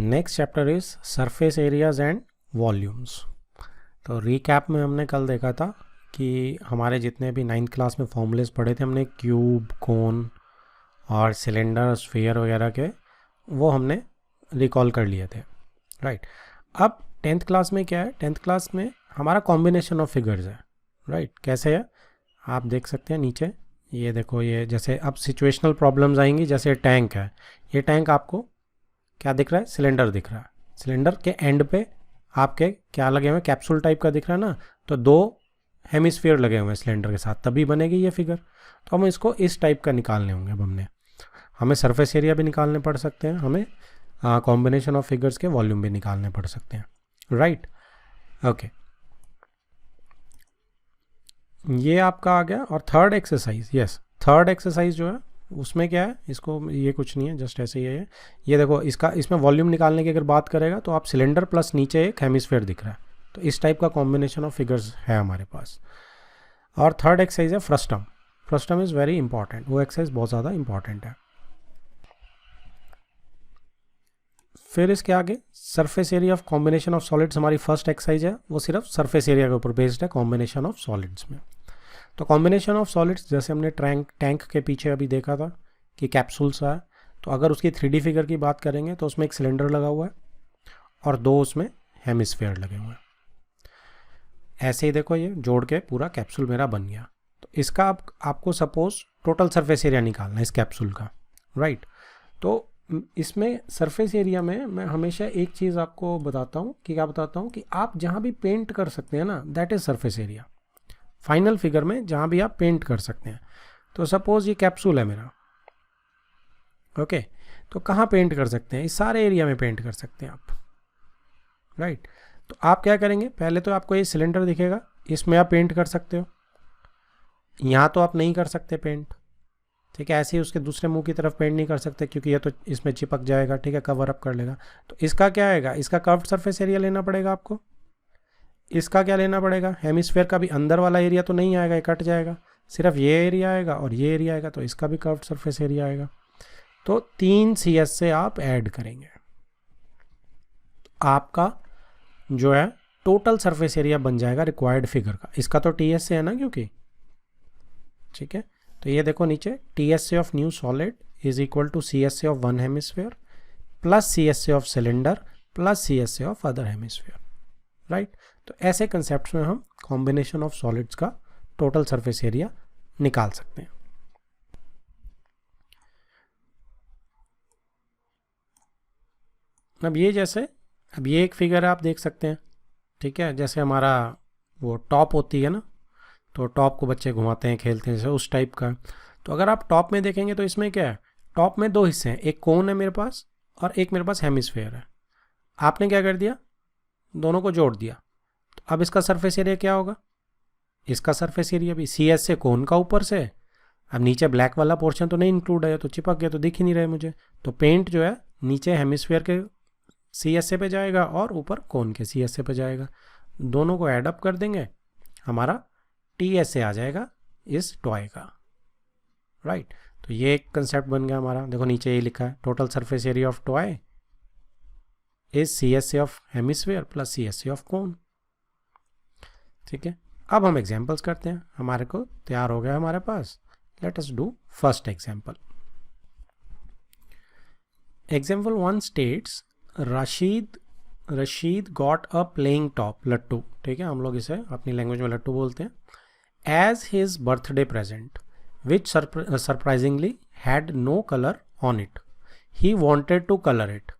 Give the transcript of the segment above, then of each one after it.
Next chapter is surface areas and volumes. तो recap में हमने कल देखा था कि हमारे जितने भी 9th क्लास में फॉर्मूलेस पढ़े थे हमने, क्यूब, कोन और सिलेंडर, स्फीयर वगैरह के, वो हमने रिकॉल कर लिए थे, राइट। अब 10th क्लास में क्या है, 10th क्लास में हमारा कॉम्बिनेशन ऑफ फिगर्स है, राइट। कैसे है आप देख सकते हैं नीचे, ये देखो, ये जैसे अब सिचुएशनल प्रॉब्लम्स आएंगी। जैसे टैंक है, ये टैंक आपको क्या दिख रहा है, सिलेंडर दिख रहा है। सिलेंडर के एंड पे आपके क्या लगे हुए हैं, कैप्सूल टाइप का दिख रहा है ना, तो 2 हेमिस्फीयर लगे हुए हैं सिलेंडर के साथ, तभी बनेगी ये फिगर। तो हम इसको इस टाइप का निकालने होंगे। अब हमें सरफेस एरिया भी निकालने पड़ सकते हैं, हमें कॉम्बिनेशन ऑफ फिगर्स के वॉल्यूम भी निकालने पड़ सकते हैं, राइट। ओके, ये आपका आ गया। और third exercise, yes, third exercise जो है उसमें क्या है, इसको ये कुछ नहीं है, जस्ट ऐसे ही है। ये देखो, इसमें वॉल्यूम निकालने की अगर बात करेगा तो आप सिलेंडर प्लस नीचे एक हेमिस्फीयर दिख रहा है, तो इस टाइप का कॉम्बिनेशन ऑफ फिगर्स है हमारे पास। और थर्ड एक्सरसाइज है frustum. Frustum is very important, वो एक्सरसाइज बहुत ज़्यादा इंपॉर्टेंट है। फिर इसके आगे surface area of combination of solids हमारी फर्स्ट एक्सरसाइज है, वो सिर्फ सरफेस एरिया के ऊपर बेस्ड है, कॉम्बिनेशन ऑफ सॉलिड्स में। तो कॉम्बिनेशन ऑफ सॉलिड्स, जैसे हमने टैंक के पीछे अभी देखा था कि कैप्सूल्स है, तो अगर उसकी 3D फिगर की बात करेंगे तो उसमें एक सिलेंडर लगा हुआ है और 2 उसमें हेमिस्फीयर लगे हुए हैं। ऐसे ही देखो, ये जोड़ के पूरा कैप्सूल मेरा बन गया। तो इसका आपको सपोज टोटल सरफेस एरिया निकालना है इस कैप्सूल का, राइट। तो इसमें सरफेस एरिया में मैं हमेशा एक चीज़ आपको बताता हूँ कि क्या बताता हूँ कि आप जहाँ भी पेंट कर सकते हैं ना, that is surface area. Final figure में जहाँ भी आप पेंट कर सकते हैं। तो सपोज ये कैप्सूल है मेरा, ओके, तो कहाँ पेंट कर सकते हैं, इस सारे एरिया में पेंट कर सकते हैं आप, राइट। तो आप क्या करेंगे, पहले तो आपको ये सिलेंडर दिखेगा, इसमें आप पेंट कर सकते हो। यहाँ तो आप नहीं कर सकते पेंट, ठीक है। ऐसे ही उसके दूसरे मुंह की तरफ पेंट नहीं कर सकते क्योंकि ये तो इसमें चिपक जाएगा, ठीक है, कवर अप कर लेगा। तो इसका क्या आएगा, इसका कर्व्ड सरफेस एरिया लेना पड़ेगा आपको। इसका क्या लेना पड़ेगा, हेमिस्फीयर का भी अंदर वाला एरिया तो नहीं आएगा, ये कट जाएगा, सिर्फ ये एरिया आएगा और ये एरिया आएगा, तो इसका भी कर्व्ड सरफेस एरिया आएगा। तो 3 CS से आप ऐड करेंगे, आपका जो है टोटल सरफेस एरिया बन जाएगा रिक्वायर्ड फिगर का। इसका तो TS से है ना, क्योंकि, ठीक है। तो ये देखो नीचे, TS of new solid is equal to CS of one hemisphere plus CS of cylinder plus CS of other hemisphere, right. तो ऐसे कंसेप्ट में हम कॉम्बिनेशन ऑफ सॉलिड्स का टोटल सरफेस एरिया निकाल सकते हैं। अब ये एक फिगर आप देख सकते हैं, ठीक है। जैसे हमारा वो टॉप होती है ना, तो टॉप को बच्चे घुमाते हैं, खेलते हैं, जैसे उस टाइप का। तो अगर आप टॉप में देखेंगे तो इसमें क्या है, टॉप में 2 हिस्से हैं, एक कोन है मेरे पास और एक मेरे पास हेमिस्फीयर है। आपने क्या कर दिया, दोनों को जोड़ दिया। तो अब इसका सरफेस एरिया क्या होगा, इसका सरफेस एरिया भी CS से कोन का ऊपर से, अब नीचे ब्लैक वाला पोर्शन तो नहीं इंक्लूड है, तो चिपक गया, तो दिख ही नहीं रहे मुझे। तो पेंट जो है नीचे हेमिस्फीयर के CS पे जाएगा और ऊपर कोन के CS पे जाएगा। दोनों को ऐड अप कर देंगे, हमारा TS से आ जाएगा इस टॉय का, राइट। तो ये एक कंसेप्ट बन गया हमारा। देखो नीचे ये लिखा है, total surface area of toy is CS of hemisphere plus CS of cone, ठीक है। अब हम एग्जांपल्स करते हैं, हमारे को तैयार हो गया हमारे पास। Let us do first example. Example 1 states Rashid got a playing top, लट्टू, ठीक है, हम लोग इसे अपनी लैंग्वेज में लट्टू बोलते हैं, as his birthday present which surprisingly had no colour on it. He wanted to colour it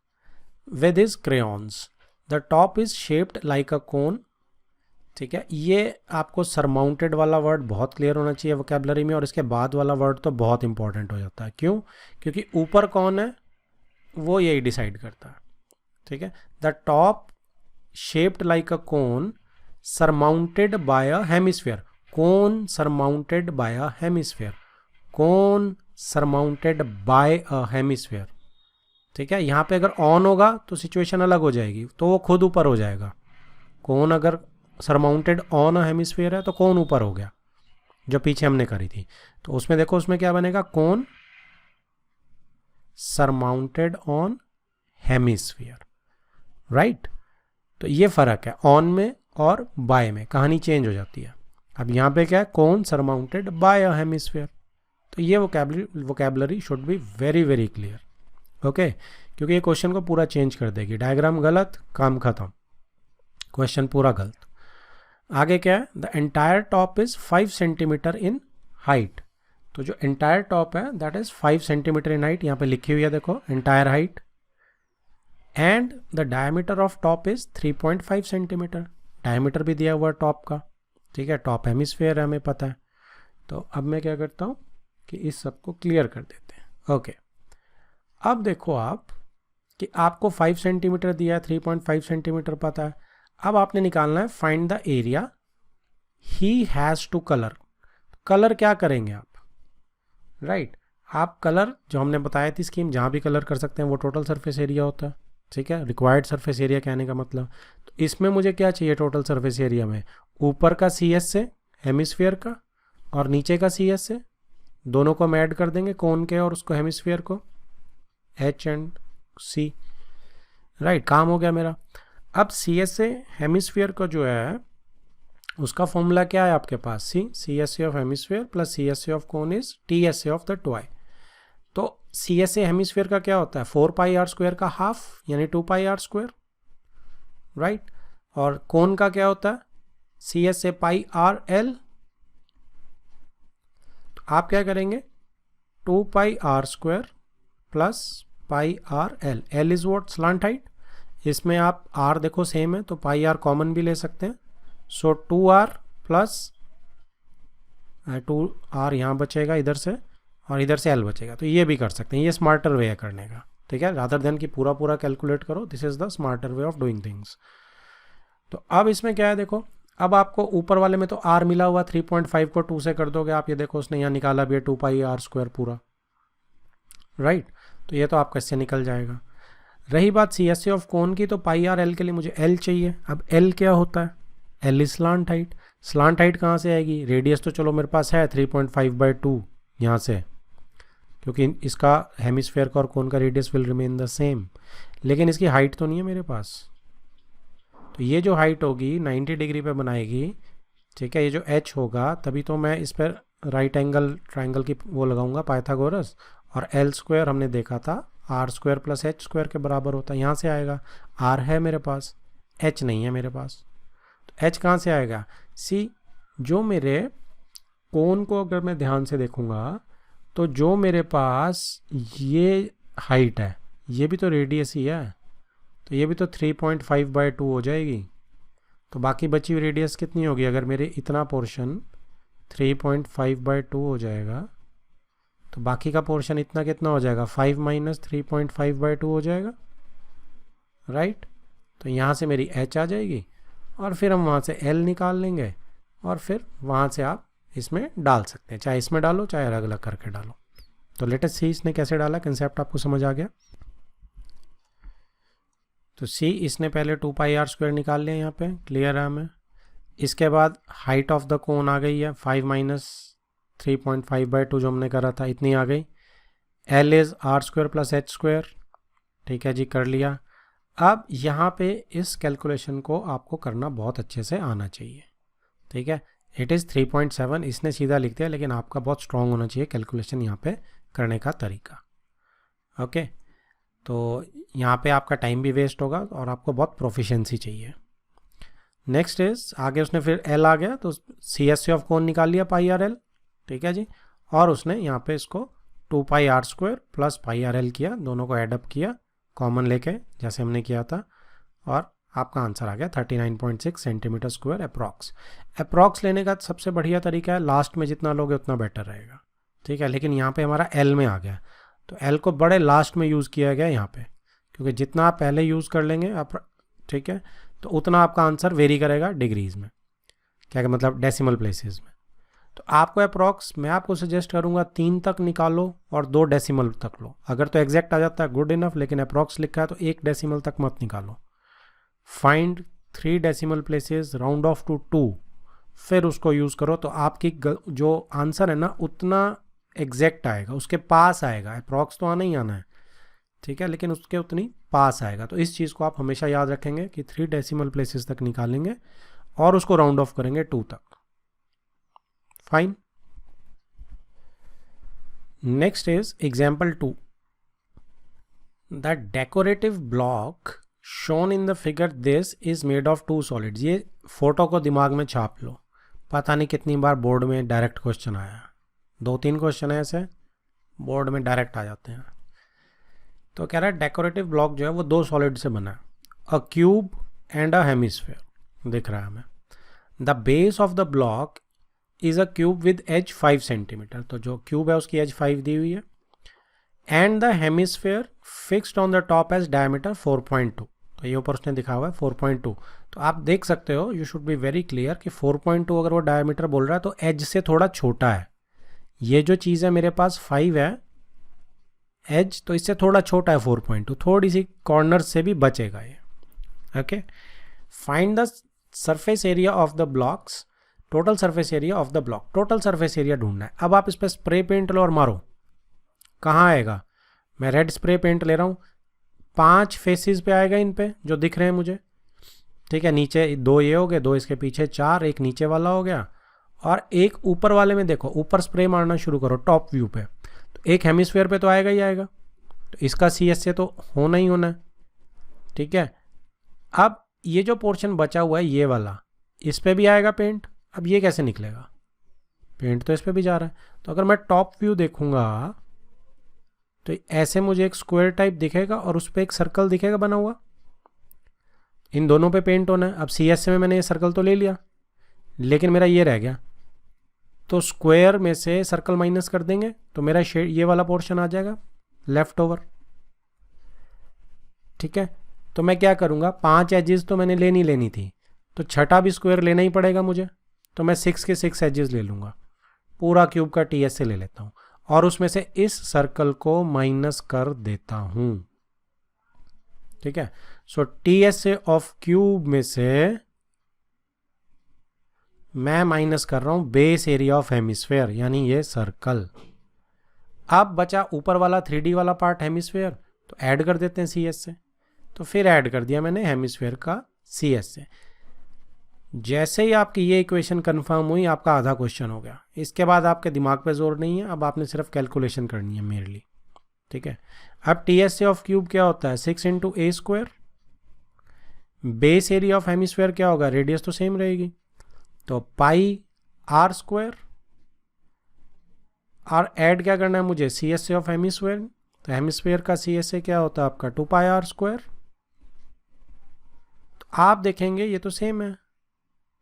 with his crayons. The top is shaped like a cone, ठीक है। ये आपको सरमाउंटेड वाला वर्ड बहुत क्लियर होना चाहिए वोकैबुलरी में, और इसके बाद वाला वर्ड तो बहुत इंपॉर्टेंट हो जाता है। क्यों, क्योंकि ऊपर कौन है वो यही डिसाइड करता है, ठीक है। The top shaped like a cone surmounted by a hemisphere, cone surmounted by a hemisphere, cone surmounted by a hemisphere, ठीक है। यहाँ पे अगर ऑन होगा तो सिचुएशन अलग हो जाएगी, तो वो खुद ऊपर हो जाएगा। कोन अगर सरमाउंटेड ऑन अ हेमिस्फीयर है तो कोन ऊपर हो गया, जो पीछे हमने करी थी। तो उसमें देखो, उसमें क्या बनेगा, कोन सरमाउंटेड ऑन हेमिस्फीयर, राइट। तो ये फ़र्क है ऑन में और बाय में, कहानी चेंज हो जाती है। अब यहाँ पे क्या है, कोन सरमाउंटेड बाय अ हेमिस्फीयर। तो ये vocabulary should be very very clear, okay, क्योंकि ये क्वेश्चन को पूरा चेंज कर देगी। डायग्राम गलत, काम खत्म, क्वेश्चन पूरा गलत। आगे क्या है, the entire top is 5 centimetre in height. तो जो एंटायर टॉप है that is 5 centimetre in height, यहाँ पे लिखी हुई है देखो entire height, and the diameter of top is 3.5 centimetre. Diameter भी दिया हुआ है टॉप का, ठीक है, टॉप हेमिस्फीयर है हमें पता है। तो अब मैं क्या करता हूँ कि इस सब को क्लियर कर देते हैं, ओके। अब देखो आप कि आपको 5 सेंटीमीटर दिया है, 3.5 सेंटीमीटर पता है। अब आपने निकालना है find the area he has to colour. Colour क्या करेंगे आप, राइट आप कलर जो हमने बताया थी स्कीम, जहाँ भी कलर कर सकते हैं वो टोटल सरफेस एरिया होता है, ठीक है, रिक्वायर्ड सरफेस एरिया कहने का मतलब। तो इसमें मुझे क्या चाहिए टोटल सरफेस एरिया में, ऊपर का सी एस से हेमिस्फीयर का और नीचे का सी एस से, दोनों को हम ऐड कर देंगे, कोन के और उसको हेमिस्फीयर को, एच एंड सी, राइट, काम हो गया मेरा। अब सी एस से हेमिस्फीयर का जो है उसका फॉर्मूला क्या है आपके पास, C S C of hemisphere plus C S C of cone is T S C of the toy. तो सी एस ए हेमिस्फीयर का क्या होता है, 4 पाई आर स्क्वायर का हाफ यानी 2 पाई आर स्क्वायर, राइट। और कोन का क्या होता है, C S A pi R L. तो आप क्या करेंगे, 2 pi R square plus pi R L, L is what, slant height. इसमें आप आर देखो सेम है तो पाई आर कॉमन भी ले सकते हैं, सो 2 आर प्लस 2 आर यहाँ बचेगा इधर से और इधर से एल बचेगा। तो ये भी कर सकते हैं, ये स्मार्टर वे है करने का, ठीक है, रादर देन कि पूरा पूरा कैलकुलेट करो, this is the smarter way of doing things. तो अब इसमें क्या है देखो, अब आपको ऊपर वाले में तो आर मिला हुआ, 3.5 को 2 से कर दोगे आप, ये देखो उसने यहाँ निकाला भी है 2 पाई आर स्क्वायर पूरा, राइट। तो ये तो आपका इससे निकल जाएगा। रही बात सी एस सी ऑफ कोन की, तो पाई आर एल के लिए मुझे एल चाहिए। अब एल क्या होता है, L is slant height. Slant height कहाँ से आएगी, रेडियस तो चलो मेरे पास है 3.5/2 यहाँ से, क्योंकि इसका हेमिस्फेयर का और कोन का radius will remain the same, लेकिन इसकी हाइट तो नहीं है मेरे पास। तो ये जो हाइट होगी 90 डिग्री पे बनाएगी, ठीक है, ये जो एच होगा तभी तो मैं इस पर राइट एंगल ट्राइंगल की वो लगाऊंगा पाइथागोरस। और एल स्क्वायर हमने देखा था R square plus H square के बराबर होता है, यहाँ से आएगा। आर है मेरे पास, एच नहीं है मेरे पास, तो एच कहाँ से आएगा, सी जो मेरे कोन को अगर मैं ध्यान से देखूंगा तो जो मेरे पास ये हाइट है ये भी तो रेडियस ही है, तो ये भी तो 3.5/2 हो जाएगी। तो बाकी बची हुई रेडियस कितनी होगी, अगर मेरे इतना पोर्शन 3.5/2 हो जाएगा तो बाकी का पोर्शन इतना कितना हो जाएगा, 5 - 3.5/2 हो जाएगा, राइट। तो यहाँ से मेरी एच आ जाएगी और फिर हम वहाँ से एल निकाल लेंगे और फिर वहाँ से आप इसमें डाल सकते हैं, चाहे इसमें डालो चाहे अलग अलग करके डालो। तो लेटेस्ट सी इसने कैसे डाला, कंसेप्ट आपको समझ आ गया। तो सी इसने पहले 2 पाई आर स्क्वायर निकाल लिया, यहाँ पे क्लियर है हमें। इसके बाद हाइट ऑफ द कोन आ गई है 5 - 3.5/2 जो हमने करा था, इतनी आ गई। L is R square plus H square, ठीक है जी, कर लिया। अब यहाँ पे इस कैलकुलेशन को आपको करना बहुत अच्छे से आना चाहिए, ठीक है। इट इज़ 3.7 इसने सीधा लिख दिया, लेकिन आपका बहुत स्ट्रांग होना चाहिए कैलकुलेशन यहाँ पे करने का तरीका, ओके। तो यहाँ पे आपका टाइम भी वेस्ट होगा और आपको बहुत प्रोफिशिएंसी चाहिए। नेक्स्ट इज आगे उसने फिर एल आ गया तो सी एस सी ऑफ कोन निकाल लिया पाई आर एल, ठीक है जी। और उसने यहाँ पे इसको 2 pi R square plus pi R L किया, दोनों को एडअप किया कॉमन लेके जैसे हमने किया था, और आपका आंसर आ गया 39.6 सेंटीमीटर स्क्वायर अप्रॉक्स। अप्रॉक्स लेने का सबसे बढ़िया तरीका है लास्ट में जितना लोगे उतना बेटर रहेगा, ठीक है। लेकिन यहाँ पे हमारा एल में आ गया, तो एल को बड़े लास्ट में यूज़ किया गया यहाँ पे, क्योंकि जितना आप पहले यूज़ कर लेंगे आप, ठीक है, तो उतना आपका आंसर वेरी करेगा डिग्रीज में, क्या मतलब डेसिमल प्लेसेस में। तो आपको अप्रॉक्स मैं आपको सजेस्ट करूँगा 3 तक निकालो और 2 डेसिमल तक लो। अगर तो एग्जैक्ट आ जाता है गुड इनफ, लेकिन अप्रॉक्स लिखा है तो 1 डेसिमल तक मत निकालो। Find 3 decimal places, round off to 2, फिर उसको यूज़ करो तो आपकी जो आंसर है ना उतना एग्जैक्ट आएगा, उसके पास आएगा। अप्रॉक्स तो आना ही आना है, ठीक है, लेकिन उसके उतनी पास आएगा। तो इस चीज़ को आप हमेशा याद रखेंगे कि 3 डेसिमल प्लेसेस तक निकालेंगे और उसको राउंड ऑफ करेंगे 2 तक। Fine. Next is example 2। The decorative block shown in the figure this is made of 2 solids. ये फोटो को दिमाग में छाप लो, पता नहीं कितनी बार बोर्ड में डायरेक्ट क्वेश्चन आया, 2-3 क्वेश्चन ऐसे बोर्ड में डायरेक्ट आ जाते हैं। तो कह रहा है डेकोरेटिव ब्लॉक जो है वो 2 सॉलिड से बना है, a cube and a hemisphere. दिख रहा है हमें। The base of the block is a cube with edge 5 centimetre. तो जो क्यूब है उसकी एज 5 दी हुई है। And the hemisphere fixed on the top has diameter 4.2। तो ये ऊपर उसने दिखा हुआ है 4.2। तो आप देख सकते हो, you should be very clear कि 4.2 अगर वो डायमीटर बोल रहा है तो एज से थोड़ा छोटा है। ये जो चीज़ है मेरे पास 5 है एज, तो इससे थोड़ा छोटा है 4.2, थोड़ी सी कॉर्नर से भी बचेगा ये। Okay. Find the surface area of the blocks, total surface area of the block. Total surface area ढूंढना है। अब आप इस पर स्प्रे पेंट लो और मारो, कहाँ आएगा? मैं रेड स्प्रे पेंट ले रहा हूँ, 5 फेसेस पे आएगा इन पे जो दिख रहे हैं मुझे। ठीक है, नीचे 2 ये हो गए, 2 इसके पीछे 4, एक नीचे वाला हो गया और एक ऊपर वाले में। देखो ऊपर स्प्रे मारना शुरू करो टॉप व्यू पे, तो एक हेमिस्फीयर पे तो आएगा ही आएगा। तो इसका CS से तो होना ही होना है। ठीक है, अब ये जो पोर्शन बचा हुआ है ये वाला, इस पे भी आएगा पेंट। अब ये कैसे निकलेगा? पेंट तो इस पे भी जा रहा है। तो अगर मैं टॉप व्यू देखूंगा तो ऐसे मुझे एक स्क्वायर टाइप दिखेगा और उस पर एक सर्कल दिखेगा बना हुआ। इन दोनों पे पेंट होना है। अब CS में मैंने ये सर्कल तो ले लिया, लेकिन मेरा ये रह गया। तो स्क्वायर में से सर्कल माइनस कर देंगे तो मेरा शेड ये वाला पोर्शन आ जाएगा लेफ्ट ओवर। ठीक है, तो मैं क्या करूँगा, 5 एजेस तो मैंने लेनी थी, तो छठा भी स्क्वायर लेना ही पड़ेगा मुझे। तो मैं 6 के 6 एजेस ले लूँगा, पूरा क्यूब का TS से ले लेता हूँ और उसमें से इस सर्कल को माइनस कर देता हूँ। ठीक है, सो TS से ऑफ क्यूब में से मैं माइनस कर रहा हूं बेस एरिया ऑफ हेमिस्फेयर, यानी ये सर्कल। अब बचा ऊपर वाला 3D वाला पार्ट हेमिस्फेयर, तो ऐड कर देते हैं CS से। तो फिर ऐड कर दिया मैंने हेमिस्फेयर का CS से। जैसे ही आपकी ये इक्वेशन कंफर्म हुई, आपका आधा क्वेश्चन हो गया। इसके बाद आपके दिमाग पे जोर नहीं है, अब आपने सिर्फ कैलकुलेशन करनी है मेरली। ठीक है, अब TS से ऑफ क्यूब क्या होता है? 6 × A²। Base area of hemisphere क्या होगा? रेडियस तो सेम रहेगी, तो πr²। और ऐड क्या करना है मुझे? CS से ऑफ हेमिस्फेयर। तो हेमिस्फेयर का CS से क्या होता है आपका? 2πr²। तो आप देखेंगे ये तो सेम है,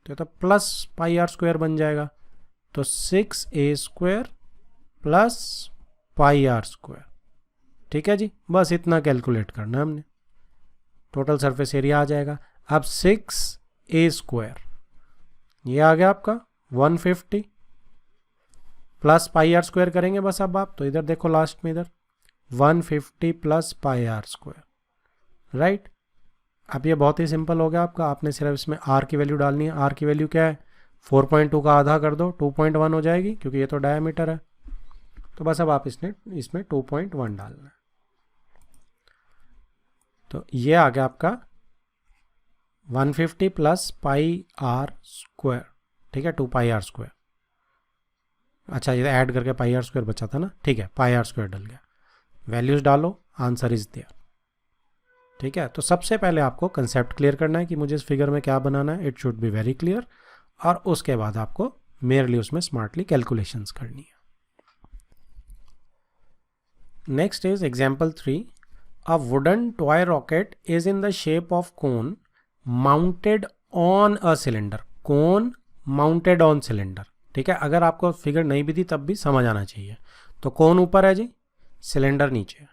तो प्लस πr² बन जाएगा। तो 6a² प्लस πr²। ठीक है जी, बस इतना कैलकुलेट करना है हमने, टोटल सरफेस एरिया आ जाएगा। अब 6a² ये आ गया आपका 150 प्लस πr² करेंगे बस। अब आप तो इधर देखो लास्ट में, इधर 150 प्लस πr²। राइट, अब ये बहुत ही सिंपल हो गया आपका। आपने सिर्फ इसमें r की वैल्यू डालनी है। r की वैल्यू क्या है? 4.2 का आधा कर दो, 2.1 हो जाएगी, क्योंकि ये तो डायमीटर है। तो बस अब आप इसमें 2.1 डालना है। तो ये आ गया आपका 150 प्लस πr²। ठीक है, 2πr²। अच्छा, ये ऐड करके πr² बचा था ना। ठीक है, πr² डल गया। वैल्यूज डालो, आंसर इज देयर। ठीक है, तो सबसे पहले आपको कंसेप्ट क्लियर करना है कि मुझे इस फिगर में क्या बनाना है। It should be very clear. और उसके बाद आपको मेयरली उसमें स्मार्टली कैलकुलेशंस करनी है। Next is example 3। A wooden toy rocket is in the shape of cone mounted on a cylinder. Cone mounted on cylinder. ठीक है, अगर आपको फिगर नहीं भी थी तब भी समझ आना चाहिए। तो कोन ऊपर है जी, सिलेंडर नीचे है।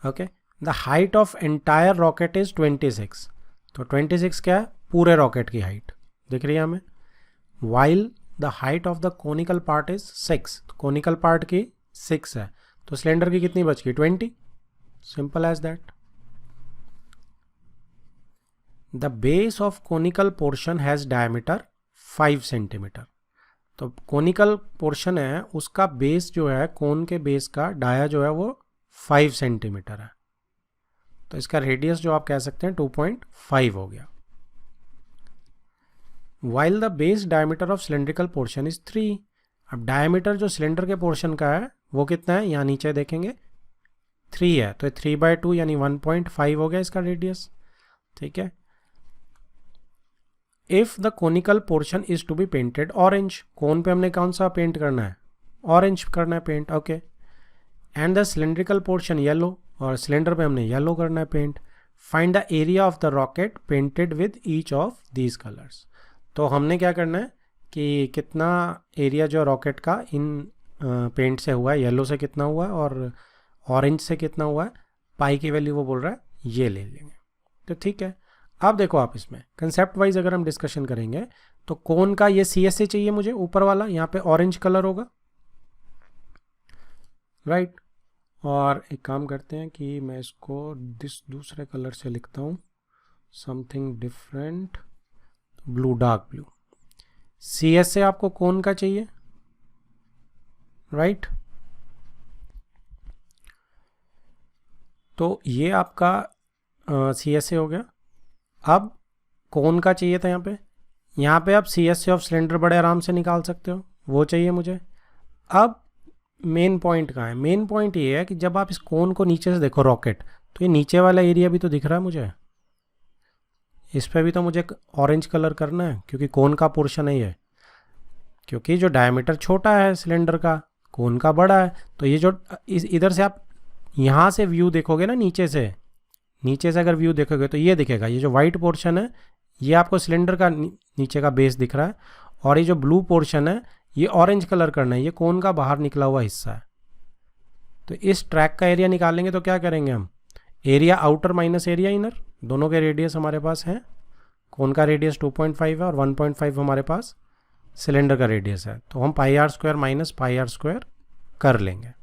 Okay, the height of entire rocket is 26। तो 26 क्या है? पूरे रॉकेट की हाइट दिख रही है हमें। While the height of the conical part is 6। तो कोनिकल पार्ट की 6 है, तो सिलेंडर की कितनी बच गई? 20। Simple as that. The base of conical portion has diameter 5 centimetre. तो कोनिकल पोर्शन है, उसका बेस जो है, कोन के बेस का डाया जो है वो 5 सेंटीमीटर है। तो इसका रेडियस जो आप कह सकते हैं 2.5 हो गया। While the base diameter of cylindrical portion is 3। अब डायमीटर जो सिलेंडर के पोर्शन का है वो कितना है, यहाँ नीचे देखेंगे 3 है, तो 3/2 यानी 1.5 हो गया इसका रेडियस। ठीक है। If the conical portion is to be painted orange, cone पे हमने कौन सा पेंट करना है, ऑरेंज करना है paint, okay. And the cylindrical portion yellow, और सिलेंडर पे हमने येलो करना है paint. Find the area of the rocket painted with each of these colours. तो हमने क्या करना है कि कितना एरिया जो रॉकेट का इन पेंट से हुआ है, येलो से कितना हुआ है और ऑरेंज से कितना हुआ है, पाई की वैल्यू वो बोल रहा है ये ले लेंगे। तो ठीक है। अब देखो आप इसमें कंसेप्ट वाइज अगर हम डिस्कशन करेंगे तो कोन का ये CSA चाहिए मुझे, ऊपर वाला, यहाँ पे ऑरेंज कलर होगा, राइट। और एक काम करते हैं कि मैं इसको दूसरे कलर से लिखता हूँ, something different, blue, dark blue. CSA आपको कोन का चाहिए, राइट। तो ये आपका CSA हो गया। अब कोन का चाहिए था यहाँ पे आप CSA ऑफ सिलेंडर बड़े आराम से निकाल सकते हो, वो चाहिए मुझे। अब मेन पॉइंट कहाँ है, मेन पॉइंट ये है कि जब आप इस कोन को नीचे से देखो रॉकेट, तो ये नीचे वाला एरिया भी तो दिख रहा है मुझे, इस पर भी तो मुझे ऑरेंज कलर करना है क्योंकि कोन का पोर्शन है ये, क्योंकि जो डायमीटर छोटा है सिलेंडर का, कोन का बड़ा है। तो ये जो इधर से आप यहाँ से व्यू देखोगे ना, नीचे से अगर व्यू देखोगे तो ये दिखेगा, ये जो वाइट पोर्शन है ये आपको सिलेंडर का नीचे का बेस दिख रहा है, और ये जो ब्लू पोर्शन है ये ऑरेंज कलर करना है, ये कोन का बाहर निकला हुआ हिस्सा है। तो इस ट्रैक का एरिया निकालेंगे तो क्या करेंगे हम, area outer minus area inner, दोनों के रेडियस हमारे पास हैं। कोन का रेडियस 2.5 है और 1.5 हमारे पास सिलेंडर का रेडियस है, तो हम πr² माइनस πr² कर लेंगे,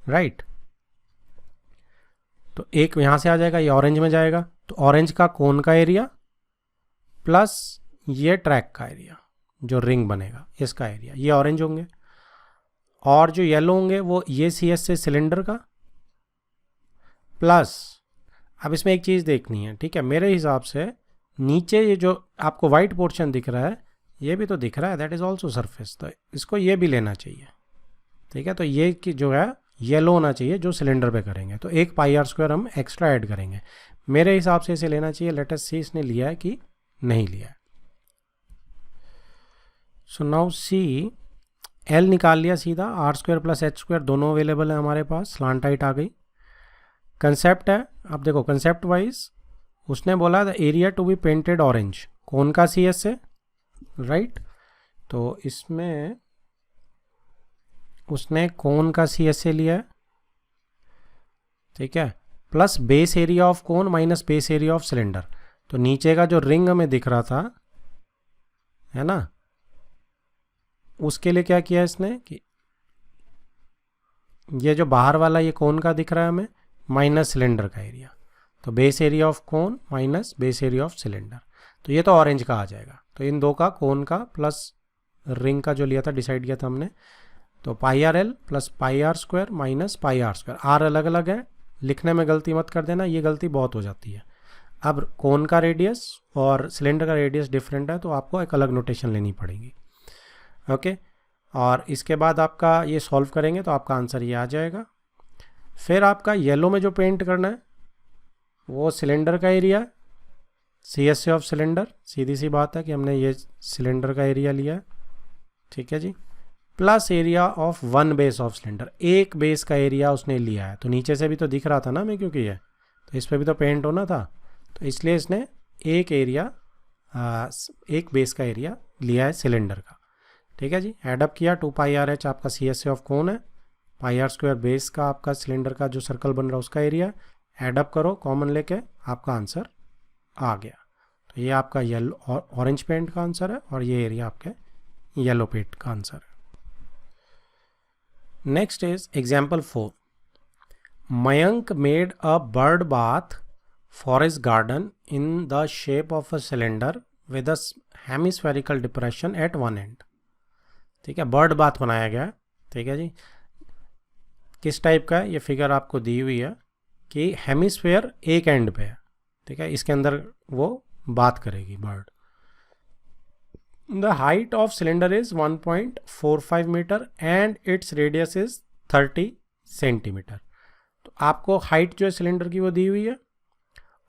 राइट। तो एक यहाँ से आ जाएगा, ये ऑरेंज में जाएगा, तो ऑरेंज का कोन का एरिया प्लस ये ट्रैक का एरिया, जो रिंग बनेगा इसका एरिया, ये ऑरेंज होंगे। और जो येलो होंगे वो ये CSA सिलेंडर का प्लस, अब इसमें एक चीज़ देखनी है, ठीक है। मेरे हिसाब से नीचे ये जो आपको वाइट पोर्शन दिख रहा है ये भी तो दिख रहा है, दैट इज़ ऑल्सो सरफेस, तो इसको ये भी लेना चाहिए, ठीक है। तो ये कि जो है येलो होना चाहिए जो सिलेंडर पे करेंगे, तो एक πr² हम एक्स्ट्रा ऐड करेंगे। मेरे हिसाब से इसे लेना चाहिए, लेट अस सी इसने लिया है कि नहीं लिया है। सो नाउ सी, L निकाल लिया सीधा, r² प्लस h² दोनों अवेलेबल है हमारे पास, स्लांट हाइट आ गई। कंसेप्ट है, अब देखो कंसेप्ट वाइज उसने बोला the area to be painted orange, cone का CSA, राइट। तो इसमें उसने कोन का CSA लिया है, ठीक है, plus base area of cone minus base area of cylinder. तो नीचे का जो रिंग हमें दिख रहा था, है ना, उसके लिए क्या किया इसने कि ये जो बाहर वाला ये कोन का दिख रहा है हमें माइनस सिलेंडर का एरिया, तो base area of cone minus base area of cylinder, तो ये तो ऑरेंज का आ जाएगा। तो इन दो का, कोन का प्लस रिंग का जो लिया था, डिसाइड किया था हमने, तो πrl plus πr² minus πr², are अलग अलग है, लिखने में गलती मत कर देना, ये गलती बहुत हो जाती है। अब कोन का रेडियस और सिलेंडर का रेडियस डिफरेंट है, तो आपको एक अलग नोटेशन लेनी पड़ेगी, ओके। और इसके बाद आपका ये सॉल्व करेंगे तो आपका आंसर ये आ जाएगा। फिर आपका येलो में जो पेंट करना है वो सिलेंडर का एरिया, CSA ऑफ सिलेंडर, सीधी सी बात है कि हमने ये सिलेंडर का एरिया लिया है, ठीक है जी, plus area of one base of cylinder, एक बेस का एरिया उसने लिया है। तो नीचे से भी तो दिख रहा था ना हमें, क्योंकि ये तो इस पर भी तो पेंट होना था, तो इसलिए इसने एक एरिया, एक बेस का एरिया लिया है सिलेंडर का, ठीक है जी। एडअप किया, 2πrh आपका CSA ऑफ कोन है, πr² बेस का आपका सिलेंडर का जो सर्कल बन रहा है उसका एरिया, एडअप करो कॉमन लेके, आपका आंसर आ गया। तो ये आपका येलो ऑरेंज पेंट का आंसर है और ये एरिया आपके येलो पेंट का आंसर है। Next is example 4। Mayank made a bird bath for his garden in the shape of a cylinder with a hemispherical depression at one end, ठीक है। Bird bath बनाया गया है, ठीक है जी। किस टाइप का है, ये फिगर आपको दी हुई है कि हेमिस्फेयर एक एंड पे है, ठीक है, इसके अंदर वो बात करेगी bird. The height of cylinder is 1.45 metre and its radius is 30 centimetre. तो आपको हाइट जो है सिलेंडर की वो दी हुई है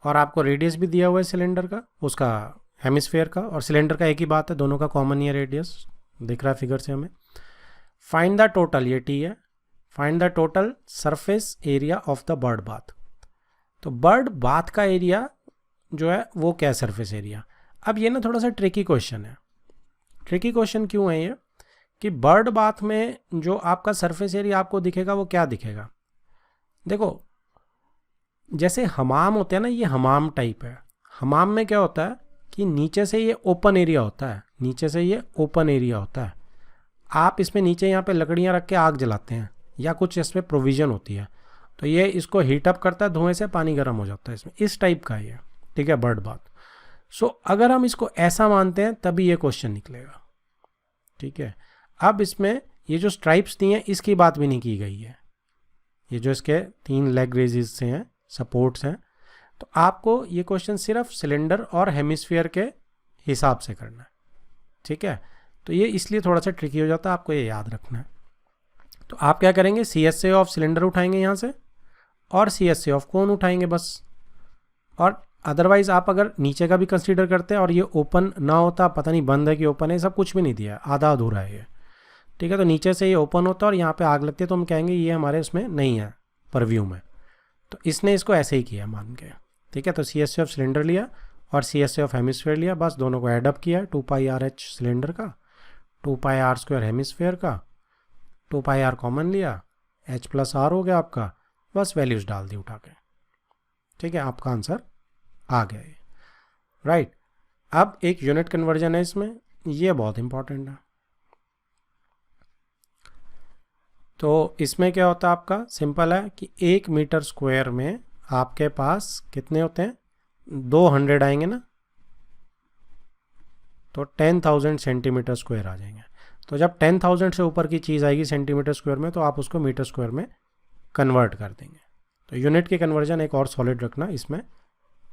और आपको रेडियस भी दिया हुआ है सिलेंडर का, उसका हेमिस्फेयर का, और सिलेंडर का एक ही बात है, दोनों का कॉमन ही है रेडियस, दिख रहा है फिगर से हमें। फाइंड द टोटल, ये टी है, find the total surface area of the bird bath. तो बर्ड बाथ का एरिया जो है वो क्या है, सरफेस एरिया। अब ये ना थोड़ा सा ट्रिकी क्वेश्चन है। ट्रिकी क्वेश्चन क्यों है ये कि बर्ड बाथ में जो आपका सरफेस एरिया आपको दिखेगा वो क्या दिखेगा। देखो जैसे हमाम होते हैं ना, ये हमाम टाइप है। हमाम में क्या होता है कि नीचे से ये ओपन एरिया होता है, नीचे से ये ओपन एरिया होता है। आप इसमें नीचे यहाँ पे लकड़ियाँ रख के आग जलाते हैं या कुछ इसमें प्रोविज़न होती है, तो ये इसको हीटअप करता है, धुएं से पानी गर्म हो जाता है इसमें, इस टाइप का ये, ठीक है, बर्ड बाथ। सो अगर हम इसको ऐसा मानते हैं तभी ये क्वेश्चन निकलेगा, ठीक है। अब इसमें ये जो स्ट्राइप्स दी हैं इसकी बात भी नहीं की गई है, ये जो इसके 3 लेग रेजेस से हैं, सपोर्ट्स हैं। तो आपको ये क्वेश्चन सिर्फ सिलेंडर और हेमिस्फीयर के हिसाब से करना है, ठीक है। तो ये इसलिए थोड़ा सा ट्रिकी हो जाता है, आपको ये याद रखना है। तो आप क्या करेंगे, CSA ऑफ सिलेंडर उठाएंगे यहाँ से और CSA ऑफ कोन उठाएंगे बस। और अदरवाइज आप अगर नीचे का भी कंसीडर करते हैं और ये ओपन ना होता, पता नहीं बंद है कि ओपन है, सब कुछ भी नहीं दिया, आधा अधूरा है ये, ठीक है। तो नीचे से ये ओपन होता है और यहाँ पे आग लगती है, तो हम कहेंगे ये हमारे उसमें नहीं है, परव्यू में। तो इसने इसको ऐसे ही किया मान के, ठीक है। तो CSA ऑफ सिलेंडर लिया और CSA ऑफ हेमिस्फेयर लिया, बस दोनों को एडअप किया, 2πRH सिलेंडर का, 2πr² हेमिस्फेयर का, 2πr कॉमन लिया, H+R हो गया आपका, बस वैल्यूज डाल दी उठा के, ठीक है, आपका आंसर आ गया ये, राइट। अब एक यूनिट कन्वर्जन है इसमें, ये बहुत इंपॉर्टेंट है। तो इसमें क्या होता है आपका, सिंपल है कि 1 मीटर स्क्वायर में आपके पास कितने होते हैं, 200 आएंगे ना, तो 10,000 सेंटीमीटर स्क्वायर आ जाएंगे। तो जब 10,000 से ऊपर की चीज़ आएगी सेंटीमीटर स्क्वायर में, तो आप उसको मीटर स्क्वायर में कन्वर्ट कर देंगे। तो यूनिट की कन्वर्जन एक और सॉलिड रखना इसमें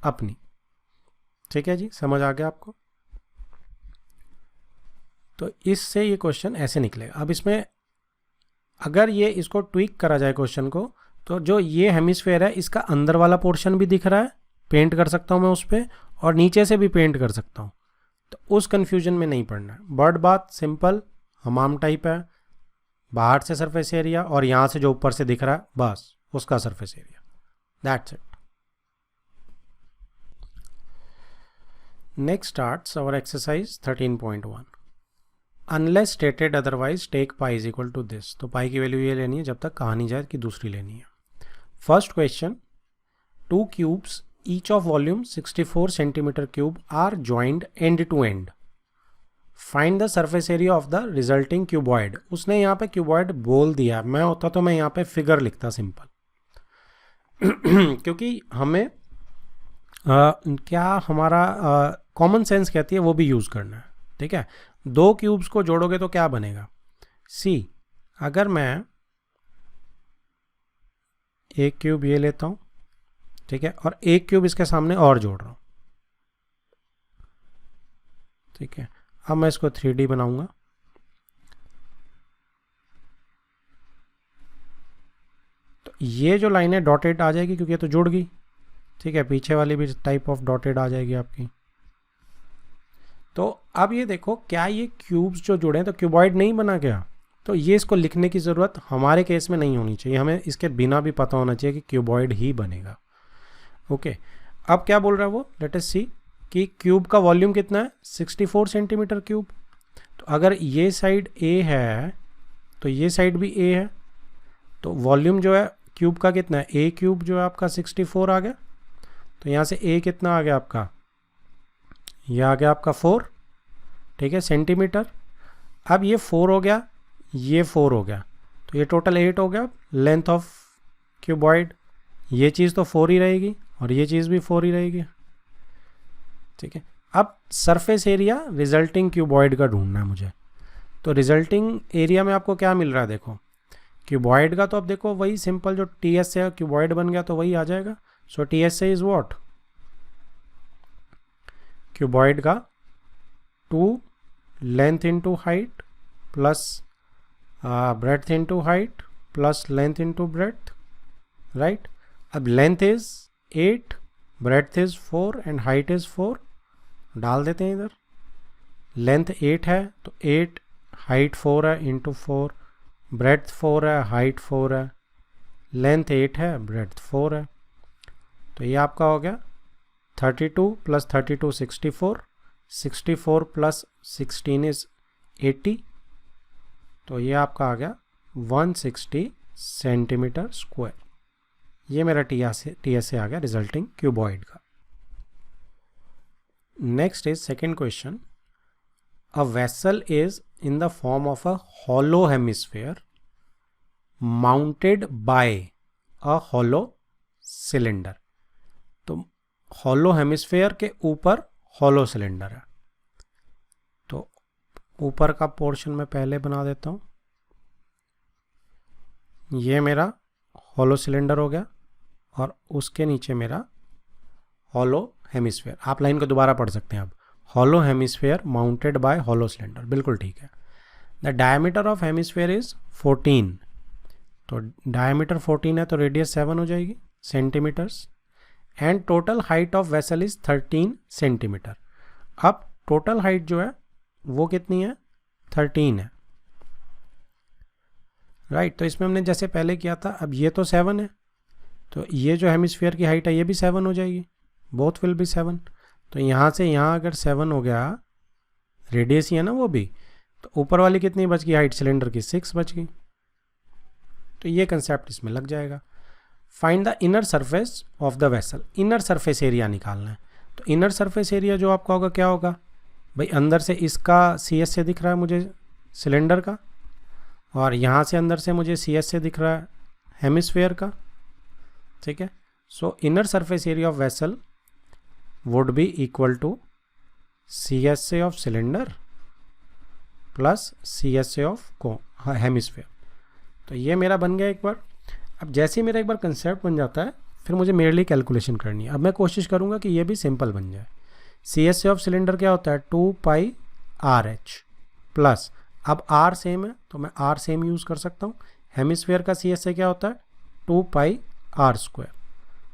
अपनी, ठीक है जी, समझ आ गया आपको। तो इससे ये क्वेश्चन ऐसे निकलेगा। अब इसमें अगर ये इसको ट्वीक करा जाए क्वेश्चन को, तो जो ये हेमिस्फेयर है इसका अंदर वाला पोर्शन भी दिख रहा है, पेंट कर सकता हूँ मैं उस पर, और नीचे से भी पेंट कर सकता हूँ। तो उस कन्फ्यूजन में नहीं पड़ना है। बर्ड बाथ सिंपल हमाम टाइप है, बाहर से सरफेस एरिया और यहाँ से जो ऊपर से दिख रहा है बस उसका surface area, that's it. Next starts our exercise 13.1। Unless stated otherwise take pi is equal to this. तो पाई की वैल्यू ये लेनी है जब तक कहा नहीं जाए कि दूसरी लेनी है। First question, 2 cubes each of volume 64 centimetre cube are joined end to end. Find the surface area of the resulting cuboid. उसने यहाँ पे क्यूबॉइड बोल दिया, मैं होता तो मैं यहाँ पे फिगर लिखता सिंपल क्योंकि हमें क्या हमारा कॉमन सेंस कहती है वो भी यूज़ करना है, ठीक है। 2 क्यूब्स को जोड़ोगे तो क्या बनेगा, सी, अगर मैं एक क्यूब ये लेता हूँ, ठीक है, और एक क्यूब इसके सामने और जोड़ रहा हूँ, ठीक है। अब मैं इसको 3D बनाऊंगा। तो ये जो लाइन है डॉटेड आ जाएगी क्योंकि ये तो जुड़ गई, ठीक है। पीछे वाली भी टाइप ऑफ डॉटेड आ जाएगी आपकी। तो अब ये देखो, क्या ये क्यूब्स जो जुड़े हैं तो क्यूबॉइड नहीं बना गया। तो ये इसको लिखने की ज़रूरत हमारे केस में नहीं होनी चाहिए, हमें इसके बिना भी पता होना चाहिए कि क्यूबॉइड ही बनेगा। ओके, अब क्या बोल रहा है वो, लेट अस सी कि क्यूब का वॉल्यूम कितना है, 64 सेंटीमीटर क्यूब। तो अगर ये साइड ए है तो ये साइड भी ए है, तो वॉल्यूम जो है क्यूब का कितना है, ए क्यूब जो है आपका 64 आ गया। तो यहाँ से ए कितना आ गया आपका, ये आ गया आपका 4, ठीक है, सेंटीमीटर। अब ये 4 हो गया, ये 4 हो गया, तो ये टोटल 8 हो गया लेंथ ऑफ क्यूबॉइड। ये चीज़ तो 4 ही रहेगी और ये चीज़ भी 4 ही रहेगी, ठीक है। अब सरफेस एरिया रिजल्टिंग क्यूबॉइड का ढूंढना है मुझे। तो रिजल्टिंग एरिया में आपको क्या मिल रहा है, देखो क्यूबॉइड का तो अब देखो वही सिंपल जो टी एस से क्यूबॉइड बन गया तो वही आ जाएगा. So T S A is what, cuboid का 2 length into height plus breadth into height plus length into breadth, right. अब length is 8, breadth is 4 and height is 4. डाल देते हैं इधर. लेंथ 8 है तो 8, हाइट 4 है इंटू 4, ब्रेड्थ 4 है, हाइट 4 है, लेंथ 8 है, ब्रेड्थ 4 है. तो ये आपका हो गया 32 प्लस 32 64, 64 प्लस 16 इज 80. तो ये आपका आ गया 160 सेंटीमीटर स्क्वायर. ये मेरा टी एस से आ गया रिजल्टिंग क्यूबॉइड का. Next is second question. A vessel is in the form of a hollow hemisphere mounted by a hollow cylinder. तो hollow hemisphere के ऊपर hollow cylinder है. तो ऊपर का पोर्शन मैं पहले बना देता हूँ. ये मेरा hollow cylinder हो गया और उसके नीचे मेरा hollow hemisphere. आप लाइन को दोबारा पढ़ सकते हैं. अब hollow hemisphere mounted by hollow cylinder, बिल्कुल ठीक है. The diameter of hemisphere is 14. तो diameter 14 है तो radius 7 हो जाएगी centimetres. And total height of vessel is 13 centimetre. अब टोटल हाइट जो है वो कितनी है, 13 है, राइट. तो इसमें हमने जैसे पहले किया था, अब ये तो 7 है तो ये जो हेमिस्फीयर की हाइट है ये भी 7 हो जाएगी. Both will be 7. तो यहाँ से यहाँ अगर 7 हो गया, रेडियस ही है ना वो भी, तो ऊपर वाली कितनी बच गई हाइट सिलेंडर की, 6 बच गई. तो ये कंसेप्ट इसमें लग जाएगा. Find the inner surface of the vessel. Inner surface area निकालना है. तो इनर सरफेस एरिया जो आपका होगा क्या होगा भाई, अंदर से इसका सी एस से दिख रहा है मुझे सिलेंडर का, और यहाँ से अंदर से मुझे सी एस से दिख रहा है हेमिस्फेयर का, ठीक है. So inner surface area of vessel would be equal to C S A of cylinder plus C S A of hemisphere. तो ये मेरा बन गया एक बार. अब जैसे ही मेरा एक बार कंसेप्ट बन जाता है फिर मुझे मेरे लिए कैलकुलेशन करनी है. अब मैं कोशिश करूँगा कि ये भी सिंपल बन जाए. सी एस से ऑफ सिलेंडर क्या होता है, 2 पाई आर एच प्लस, अब आर सेम है तो मैं आर सेम यूज़ कर सकता हूँ. हेमिस्फेयर का सी एस से क्या होता है, 2 pi R square.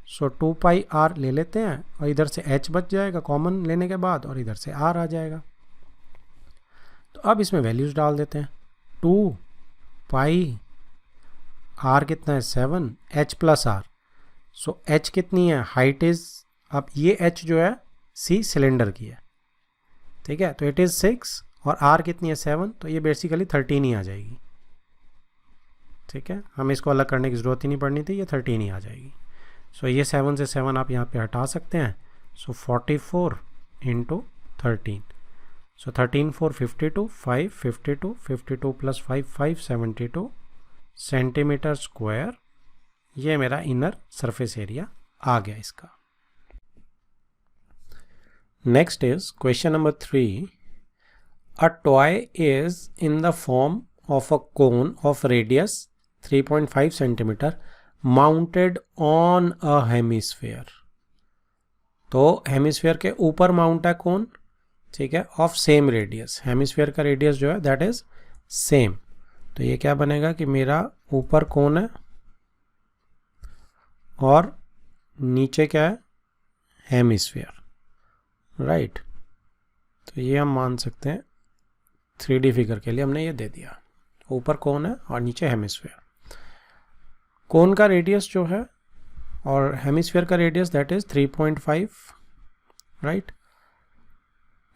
So 2 pi R ले लेते हैं और इधर से एच बच जाएगा कॉमन लेने के बाद, और इधर से आर आ जाएगा. तो अब इसमें वैल्यूज़ डाल देते हैं. 2 पाई आर कितना है 7, H plus R. So H कितनी है, हाइट इज, अब ये एच जो है सी सिलेंडर की है, ठीक है. तो इट इज़ 6 और आर कितनी है 7, तो ये बेसिकली 13 ही आ जाएगी, ठीक है. हमें इसको अलग करने की ज़रूरत ही नहीं पड़नी थी, ये 13 ही आ जाएगी. सो ये 7 से 7 आप यहाँ पे हटा सकते हैं. सो 44 इंटू 13. सो 13 4 52, 5 52, 52 प्लस 5 5 72 सेंटीमीटर स्क्वायर. ये मेरा इनर सरफेस एरिया आ गया इसका. Next is question number 3. A toy is in the form of a cone of radius 3.5 centimetre mounted on a hemisphere. तो हेमिस्फेयर के ऊपर माउंट है कोन, ठीक है, ऑफ सेम रेडियस. हेमिस्फेयर का रेडियस जो है दैट इज सेम. तो ये क्या बनेगा कि मेरा ऊपर कोन है और नीचे क्या है, हेमिस्फेयर, राइट. तो ये हम मान सकते हैं 3D फिगर के लिए हमने ये दे दिया. ऊपर कोन है और नीचे हेमिस्फेयर. कोन का रेडियस जो है और हेमिस्फेयर का radius that is 3.5, right.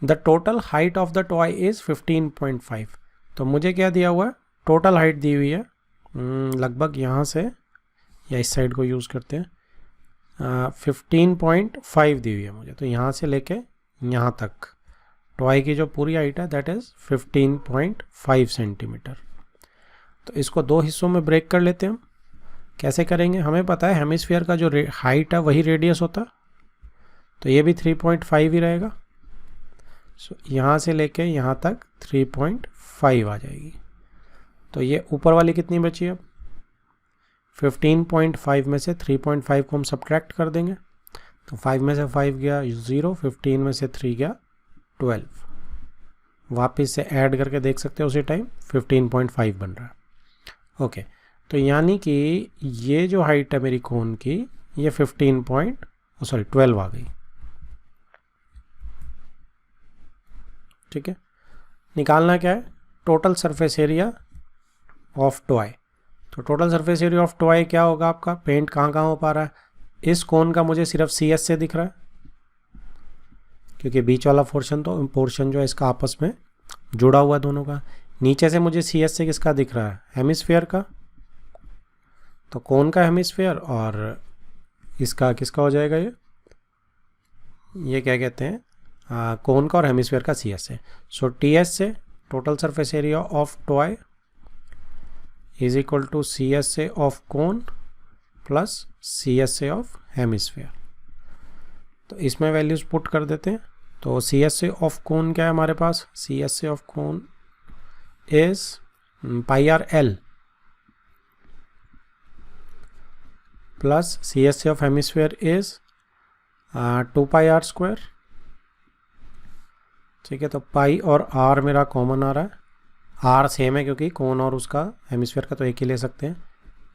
The total height of the toy is 15.5. तो मुझे क्या दिया हुआ है, टोटल हाइट दी हुई है लगभग यहाँ से, या इस साइड को यूज़ करते हैं, 15.5 दी हुई है मुझे. तो यहाँ से लेके यहाँ तक टॉय की जो पूरी हाइट है दैट इज़ 15.5 सेंटीमीटर. तो इसको 2 हिस्सों में ब्रेक कर लेते हैं हम. कैसे करेंगे, हमें पता है हेमिस्फीयर का जो हाइट है वही रेडियस होता है, तो ये भी 3.5 ही रहेगा. सो यहाँ से लेके यहाँ तक 3.5 आ जाएगी. तो ये ऊपर वाली कितनी बची है, 15.5 में से 3.5 को हम सब्ट्रैक्ट कर देंगे, तो 5 में से 5 गया 0, 15 में से 3 गया 12। वापस से ऐड करके देख सकते हैं उसी टाइम 15.5 बन रहा है। ओके, तो यानी कि ये जो हाइट है मेरी कोन की, ये 12 आ गई। ठीक है, निकालना क्या है, total surface area of toy. तो total surface area of toy क्या होगा आपका, पेंट कहाँ कहाँ हो पा रहा है, इस कोन का मुझे सिर्फ सी एस से दिख रहा है, क्योंकि बीच वाला पोर्शन जो है इसका आपस में जुड़ा हुआ है दोनों का। नीचे से मुझे सी एस से किसका दिख रहा है, हेमिस्फीयर का, तो कोन का हेमिस्फीयर, और इसका किसका हो जाएगा, ये क्या कहते हैं, कोन का और हेमिस्फीयर का C S A. So T S A total surface area of toy is equal to C S A of cone plus C S A of hemisphere. तो इसमें वैल्यूज पुट कर देते हैं। तो सी एस से ऑफ कोन क्या है हमारे पास, C S A of cone is pi R L plus C S A of hemisphere is 2 pi R square. ठीक है, तो पाई और आर मेरा कॉमन आ रहा है, आर सेम है क्योंकि कोन और उसका हेमिस्फीयर का तो एक ही ले सकते हैं,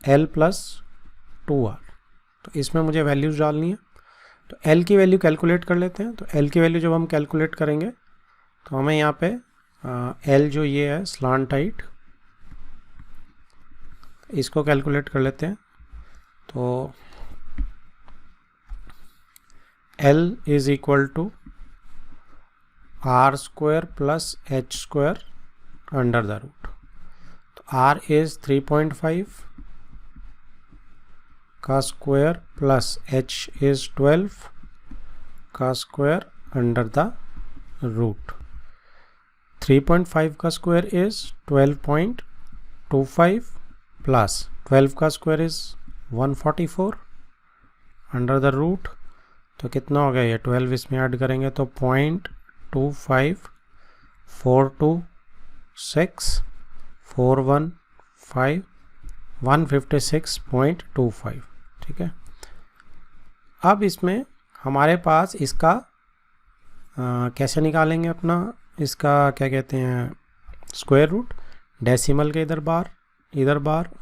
एल प्लस 2r। तो इसमें मुझे वैल्यूज डालनी है, तो एल की वैल्यू कैलकुलेट कर लेते हैं। तो एल की वैल्यू जब हम कैलकुलेट करेंगे तो हमें यहाँ पे एल जो ये है स्लांट हाइट, इसको कैलकुलेट कर लेते हैं। तो L is equal to R square plus H square under the root. तो आर इज 3.5 का स्क्वायर प्लस एच इज 12 का स्क्वायर अंडर द रूट। 3.5 का स्क्वायर इज 12.25 प्लस 12 का square is 144 under the root. तो कितना हो गया ये, 12 इसमें ऐड करेंगे तो 0.25 426 415 156.25। ठीक है, अब इसमें हमारे पास इसका कैसे निकालेंगे अपना, इसका क्या कहते हैं, स्क्वायर रूट। डेसिमल के इधर बार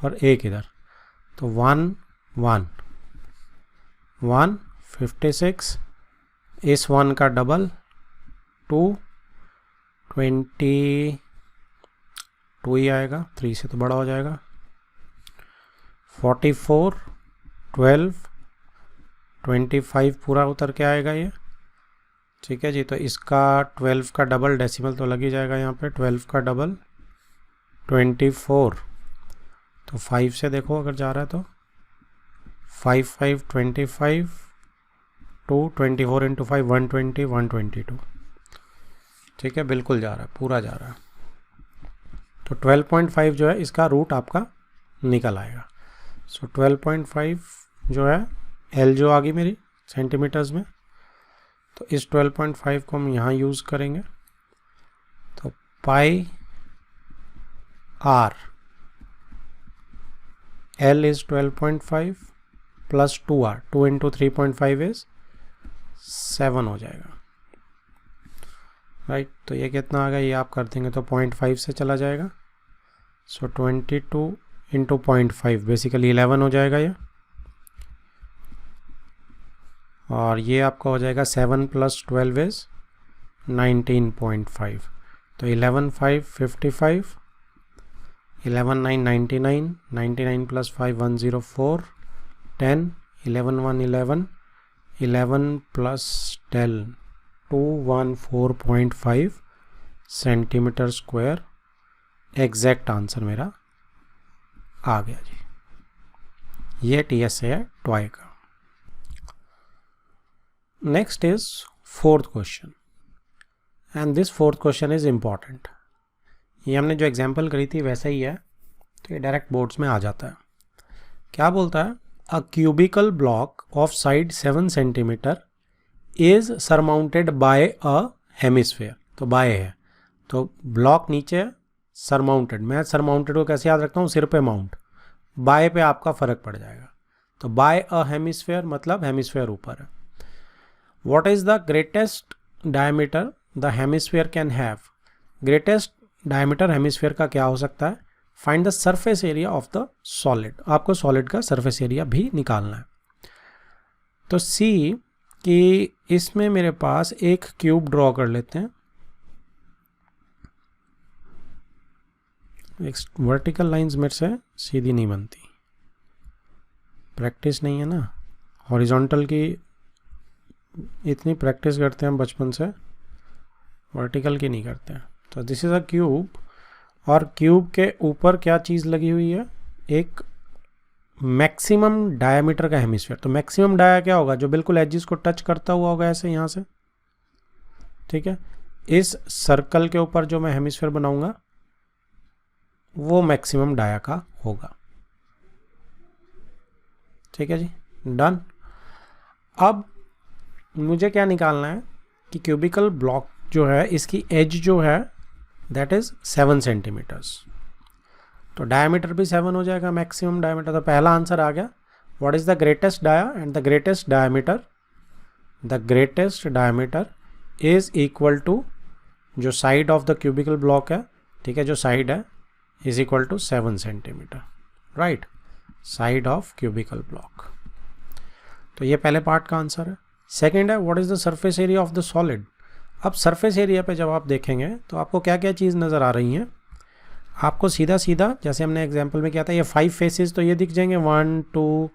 और एक इधर, तो 1 1 1 56, इस 1 का डबल 2 22 ही आएगा, 3 से तो बड़ा हो जाएगा, 44 12 25 पूरा उतर के आएगा ये। ठीक है जी, तो इसका 12 का डबल, डेसिमल तो लग ही जाएगा यहाँ पे, 12 का डबल 24, तो 5 से देखो अगर जा रहा है तो 5 5 25 2 24 इंटू 5 120 122। ठीक है, बिल्कुल जा रहा है, पूरा जा रहा है। तो 12.5 जो है इसका रूट आपका निकल आएगा। सो 12.5 जो है एल जो आ गई मेरी सेंटीमीटर्स में, तो इस 12.5 को हम यहाँ यूज़ करेंगे। तो pi R L is 12.5 plus 2r, 2 into 3.5 is 7 हो जाएगा, राइट। तो ये कितना आ गया, ये आप कर देंगे तो 0.5 से चला जाएगा। सो 22 इंटू 0.5 बेसिकली 11 हो जाएगा ये, और ये आपका हो जाएगा 7 प्लस 12 इज़ 19.5। तो 11 5 55, 11 9 99, 99 plus 5 104, 10, 11 1 11, 11 plus 10 214.5 centimetre square exact answer मेरा आ गया जी। ये टी एस है टॉय का। Next is fourth question, and this fourth question is important. ये हमने जो एग्जाम्पल करी थी वैसा ही है, तो ये डायरेक्ट बोर्ड्स में आ जाता है। क्या बोलता है, a cubical block of side 7 centimetre is surmounted by a hemisphere. तो बाय है, तो ब्लॉक नीचे सरमाउंटेड। मैं सरमाउंटेड को कैसे याद रखता हूँ, सिर पे माउंट, बाय पे आपका फर्क पड़ जाएगा। तो बाय अ हेमिस्फेयर मतलब हेमिस्फेयर ऊपर है। What is the greatest diameter the hemisphere can have? Greatest diameter hemisphere का क्या हो सकता है? Find the surface area of the solid. आपको सॉलिड का सरफेस एरिया भी निकालना है। तो सी कि इसमें मेरे पास एक क्यूब ड्रॉ कर लेते हैं। वर्टिकल लाइंस मेरे से सीधी नहीं बनती, प्रैक्टिस नहीं है ना। हॉरिजॉन्टल की इतनी प्रैक्टिस करते हैं हम बचपन से, वर्टिकल की नहीं करते हैं। तो दिस इज़ अ क्यूब, और क्यूब के ऊपर क्या चीज़ लगी हुई है? एक मैक्सिमम डायमीटर का हेमिस्फीयर। तो मैक्सिमम डाया क्या होगा? जो बिल्कुल एजिस को टच करता हुआ होगा ऐसे यहाँ से, ठीक है। इस सर्कल के ऊपर जो मैं हेमिस्फीयर बनाऊंगा वो मैक्सिमम डाया का होगा, ठीक है जी, डन। अब मुझे क्या निकालना है कि क्यूबिकल ब्लॉक जो है इसकी एज जो है दैट इज 7 सेंटीमीटर्स। तो डायमीटर भी 7 हो जाएगा, मैक्सिमम डायमीटर। तो पहला आंसर आ गया। What is the greatest dia? And the greatest diameter is equal to जो side of the cubical block है, ठीक है, जो साइड है is equal to 7 centimetre, right, side of cubical block. तो ये पहले पार्ट का आंसर है। सेकेंड है what is the surface area of the solid. अब सरफेस एरिया पे जब आप देखेंगे तो आपको क्या क्या चीज़ नज़र आ रही हैं? आपको सीधा सीधा जैसे हमने एग्जाम्पल में किया था, ये 5 फेसेस तो ये दिख जाएंगे, 1 2,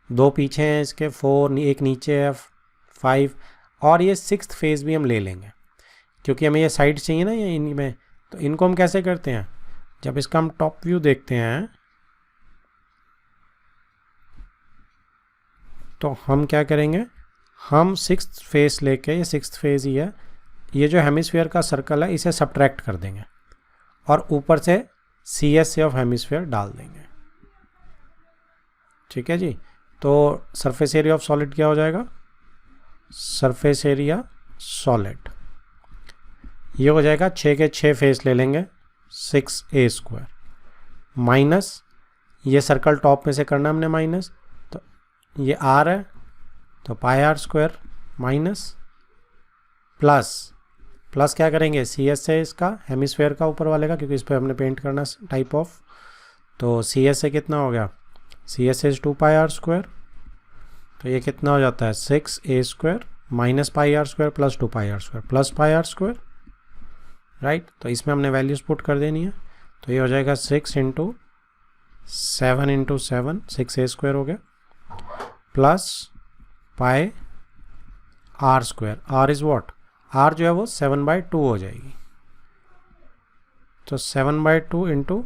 2 पीछे हैं इसके, 4 एक नीचे है, 5, और ये 6th फेस भी हम ले लेंगे क्योंकि हमें ये साइड चाहिए ना ये इनमें। तो इनको हम कैसे करते हैं? जब इसका हम टॉप व्यू देखते हैं तो हम क्या करेंगे, हम 6th फेस लेके, ये 6th फेस ही है, ये जो हेमिस्फीयर का सर्कल है इसे सब्ट्रैक्ट कर देंगे और ऊपर से CSA ऑफ हेमिस्फीयर डाल देंगे, ठीक है जी। तो सरफेस एरिया ऑफ सॉलिड क्या हो जाएगा? सरफेस एरिया सॉलिड ये हो जाएगा 6 के 6 फेस ले लेंगे, 6a² माइनस ये सर्कल टॉप में से करना हमने माइनस, तो ये r है तो πr² माइनस प्लस क्या करेंगे? CSA इसका हेमिस्फेयर का ऊपर वाले का, क्योंकि इस पर हमने पेंट करना टाइप ऑफ। तो CSA कितना हो गया? CSA is 2πr²। तो ये कितना हो जाता है? 6a² minus πr² plus 2πr² plus πr², right. तो इसमें हमने वैल्यूज पुट कर देनी है। तो ये हो जाएगा 6 इंटू 7 इंटू 7, 6a² हो गया, plus πr²। r is what? r जो है वो 7/2 हो जाएगी। तो 7/2 इंटू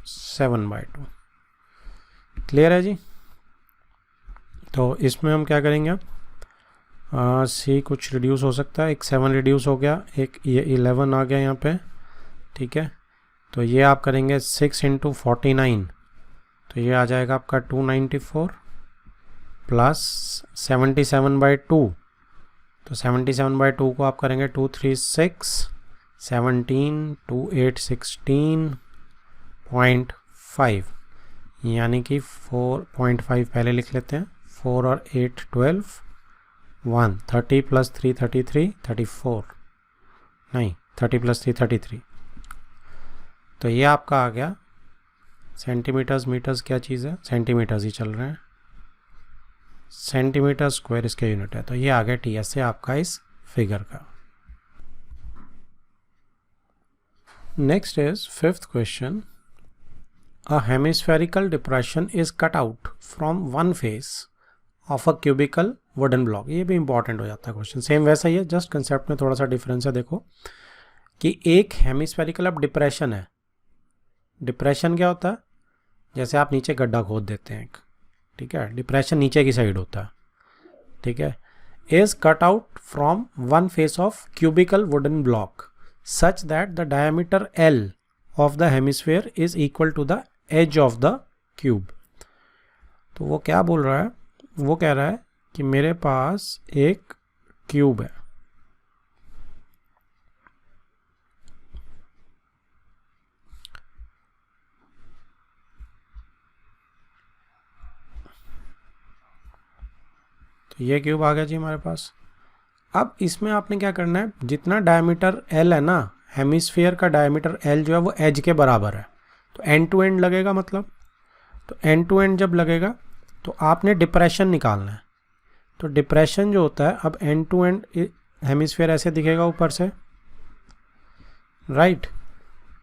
7/2, क्लियर है जी। तो इसमें हम क्या करेंगे अब? सी कुछ रिड्यूस हो सकता है, एक 7 रिड्यूस हो गया, एक ये 11 आ गया यहाँ पे, ठीक है। तो ये आप करेंगे 6 इंटू 49, तो ये आ जाएगा आपका 294 प्लस 77/2। तो 77/2 को आप करेंगे 2 3 6 17 2 8 16.5, यानी कि 4.5 पहले लिख लेते हैं। 4 और 8 12, 1 30 प्लस 3 33, 34 नहीं 30 प्लस 3 33। तो ये आपका आ गया सेंटीमीटर्स, मीटर्स क्या चीज़ है? सेंटीमीटर्स ही चल रहे हैं, सेंटीमीटर स्क्वायर इसके यूनिट है। तो ये आ गया TSA आपका इस फिगर का। Next is 5th question. A hemispherical depression is cut out from one face of a cubical wooden block. ये भी इंपॉर्टेंट हो जाता है क्वेश्चन, सेम वैसा ही है, जस्ट कंसेप्ट में थोड़ा सा डिफरेंस है। देखो कि एक हेमिस्फेरिकल अब डिप्रेशन है। डिप्रेशन क्या होता है? जैसे आप नीचे गड्ढा खोद देते हैं एक, ठीक है, डिप्रेशन नीचे की साइड होता है, ठीक है। Is cut out from one face of cubical wooden block such that the diameter L of the hemisphere is equal to the edge of the cube. तो वो क्या बोल रहा है? वो कह रहा है कि मेरे पास एक क्यूब है, तो ये क्यूब आ गया जी हमारे पास। अब इसमें आपने क्या करना है, जितना डायमीटर एल है ना, हेमिस्फीयर का डायमीटर एल जो है वो एज के बराबर है, तो एंड टू एंड लगेगा मतलब। तो एंड टू एंड जब लगेगा तो आपने डिप्रेशन निकालना है। तो डिप्रेशन जो होता है, अब एंड टू एंड हेमिस्फीयर ऐसे दिखेगा ऊपर से, राइट।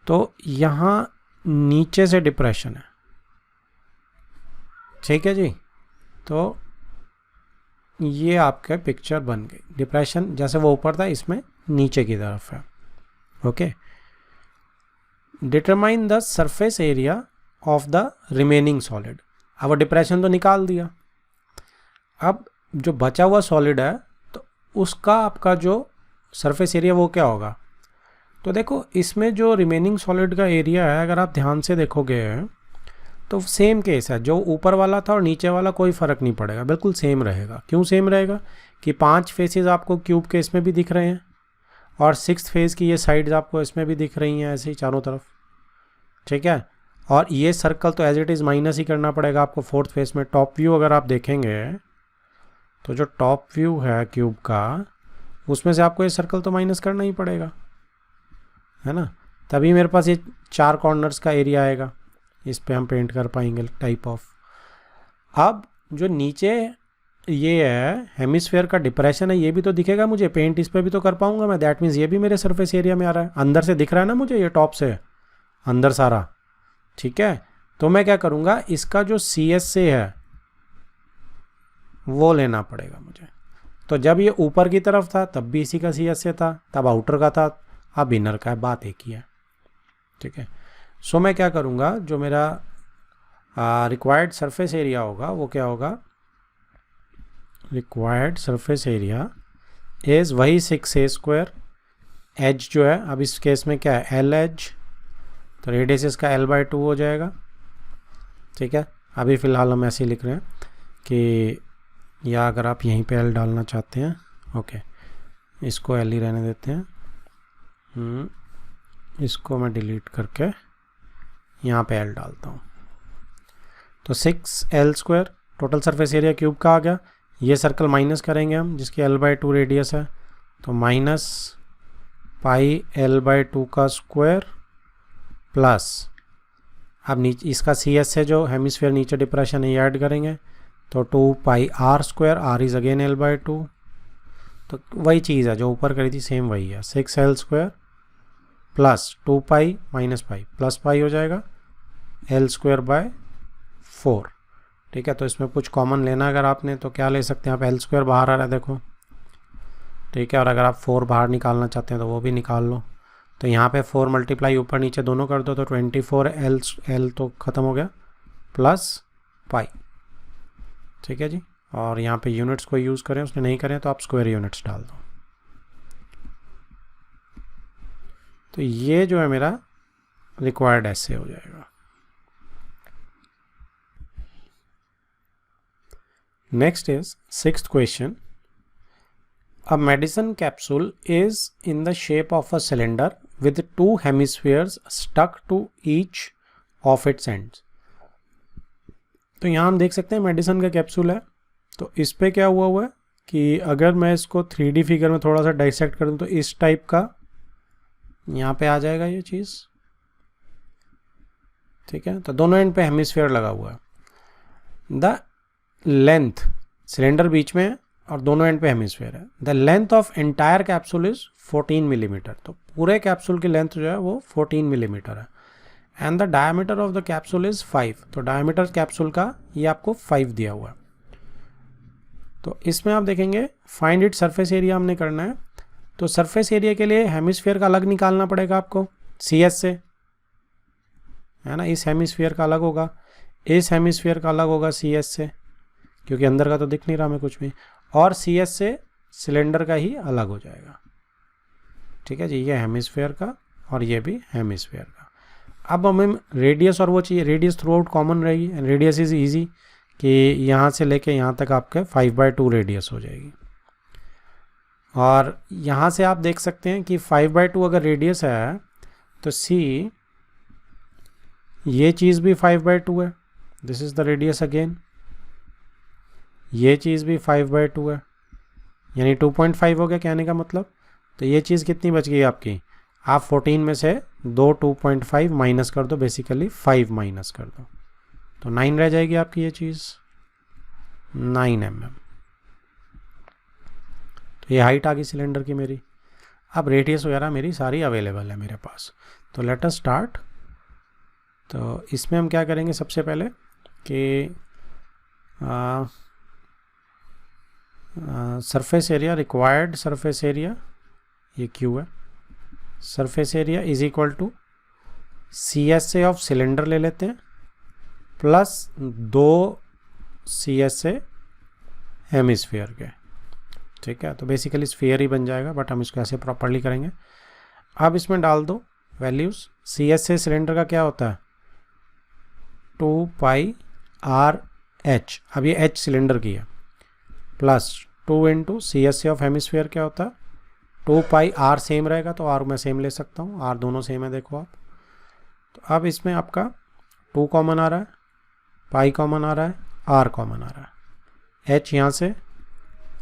तो यहाँ नीचे से डिप्रेशन है, ठीक है जी। तो ये आपका पिक्चर बन गई, डिप्रेशन जैसे वो ऊपर था इसमें नीचे की तरफ है। Okay, determine the surface area of the remaining solid. अब डिप्रेशन तो निकाल दिया, अब जो बचा हुआ सॉलिड है तो उसका आपका जो सरफेस एरिया वो क्या होगा। तो देखो इसमें जो रिमेनिंग सॉलिड का एरिया है, अगर आप ध्यान से देखोगे तो सेम केस है, जो ऊपर वाला था और नीचे वाला कोई फ़र्क नहीं पड़ेगा, बिल्कुल सेम रहेगा। क्यों सेम रहेगा कि 5 फेसेस आपको क्यूब के इसमें भी दिख रहे हैं और 6th फेस की ये साइड्स आपको इसमें भी दिख रही हैं ऐसे ही चारों तरफ, ठीक है। और ये सर्कल तो एज इट इज़ माइनस ही करना पड़ेगा आपको 4th फेस में। टॉप व्यू अगर आप देखेंगे तो जो टॉप व्यू है क्यूब का, उसमें से आपको ये सर्कल तो माइनस करना ही पड़ेगा, है ना। तभी मेरे पास ये 4 कॉर्नर्स का एरिया आएगा, इस पे हम पेंट कर पाएंगे टाइप ऑफ। अब जो नीचे ये है हेमिस्फीयर का डिप्रेशन है, ये भी तो दिखेगा मुझे, पेंट इस पे भी तो कर पाऊंगा मैं। दैट मीन्स ये भी मेरे सरफेस एरिया में आ रहा है, अंदर से दिख रहा है ना मुझे, ये टॉप से अंदर सारा, ठीक है। तो मैं क्या करूँगा, इसका जो CSA है वो लेना पड़ेगा मुझे। तो जब ये ऊपर की तरफ था तब भी इसी का CSA था, तब आउटर का था, अब इनर का है, बात एक ही है, ठीक है। सो मैं क्या करूँगा, जो मेरा रिक्वायर्ड सरफेस एरिया होगा वो क्या होगा, रिक्वायर्ड सरफेस एरिया इज़ वही 6a²। एज जो है, अब इस केस में क्या है, L एज, तो रेडियस इसका L/2 हो जाएगा, ठीक है। अभी फ़िलहाल हम ऐसे ही लिख रहे हैं कि, या अगर आप यहीं पे L डालना चाहते हैं, ओके, इसको L ही रहने देते हैं। इसको मैं डिलीट करके यहाँ पे L डालता हूँ। तो 6L² total surface area cube का आ गया। ये सर्कल माइनस करेंगे हम जिसकी L/2 रेडियस है, तो माइनस पाई L/2 का स्क्वायर प्लस, अब नीचे इसका CSA जो हेमिस्फीयर नीचे डिप्रेशन है ये ऐड करेंगे, तो 2 पाई R², R is again L/2। तो वही चीज़ है जो ऊपर करी थी, सेम वही है, 6L² plus 2 pi minus pi plus pi हो जाएगा L²/4, ठीक है। तो इसमें कुछ कॉमन लेना अगर आपने तो क्या ले सकते हैं आप, L² बाहर आ रहा है देखो, ठीक है। और अगर आप 4 बाहर निकालना चाहते हैं तो वो भी निकाल लो। तो यहाँ पे 4 मल्टीप्लाई ऊपर नीचे दोनों कर दो, तो 24L तो ख़त्म हो गया प्लस पाई, ठीक है जी। और यहाँ पे यूनिट्स को यूज़ करें, उसने नहीं करें तो आप स्क्वायर यूनिट्स डाल दो। तो ये जो है मेरा रिक्वायर्ड ऐसे हो जाएगा। Next is 6th question. A medicine capsule is in the shape of a cylinder with 2 hemispheres stuck to each of its ends. तो यहाँ हम देख सकते हैं मेडिसिन का कैप्सूल है, तो इस पे क्या हुआ है कि अगर मैं इसको 3D फिगर में थोड़ा सा डाइसेक्ट कर दूँ तो इस टाइप का यहाँ पे आ जाएगा ये चीज़, ठीक है। तो दोनों एंड पे हेमिस्फीयर लगा हुआ है। द लेंथ, सिलेंडर बीच में है और दोनों एंड पे हेमिस्फीयर है। The length of entire capsule is 14 millimetre. तो पूरे कैप्सूल की लेंथ जो है वो 14 मिलीमीटर है। And the diameter of the capsule is 5। तो डायमीटर कैप्सूल का ये आपको 5 दिया हुआ है। तो इसमें आप देखेंगे फाइंड इट सरफेस एरिया हमने करना है। तो सरफेस एरिया के लिए हेमिस्फीयर का अलग निकालना पड़ेगा आपको CS से, है ना। इस हेमिस्फीयर का अलग होगा, इस हेमिस्फीयर का अलग होगा CS से, क्योंकि अंदर का तो दिख नहीं रहा हमें कुछ भी, और CS से सिलेंडर का ही अलग हो जाएगा, ठीक है जी। ये हेमिस्फीयर का और ये भी हेमिस्फीयर का। अब हमें रेडियस और वो चाहिए, रेडियस थ्रू आउट कॉमन रहेगी, एंड रेडियस इज ईजी कि यहाँ से लेके यहाँ तक आपके 5/2 रेडियस हो जाएगी। और यहाँ से आप देख सकते हैं कि 5/2 अगर रेडियस है तो C ये चीज़ भी 5/2 है, this is the radius again, ये चीज़ भी 5/2 है, यानी 2.5 हो गया कहने का मतलब। तो ये चीज़ कितनी बच गई आपकी, आप 14 में से 2.5 माइनस कर दो, बेसिकली 5 माइनस कर दो, तो 9 रह जाएगी आपकी ये चीज़, 9 mm। तो ये हाइट आ गई सिलेंडर की मेरी। अब रेडियस वगैरह मेरी सारी अवेलेबल है मेरे पास। तो लेट अस स्टार्ट। तो इसमें हम क्या करेंगे सबसे पहले कि surface area, required surface area, ये क्यू है, surface area is equal to CSA of cylinder ले लेते हैं प्लस 2 CSA हेमिस्फीयर के, ठीक है। तो बेसिकली स्फीयर ही बन जाएगा, बट हम इसको ऐसे प्रॉपरली करेंगे। अब इसमें डाल दो वैल्यूज़। CSA सिलेंडर का क्या होता है 2πRH, अब ये H सिलेंडर की है, plus 2 into CSA of hemisphere क्या होता है 2πR, सेम रहेगा तो R मैं सेम ले सकता हूँ, R दोनों सेम है देखो आप। तो अब इसमें आपका 2 कॉमन आ रहा है, पाई कॉमन आ रहा है, R कॉमन आ रहा है, H यहाँ से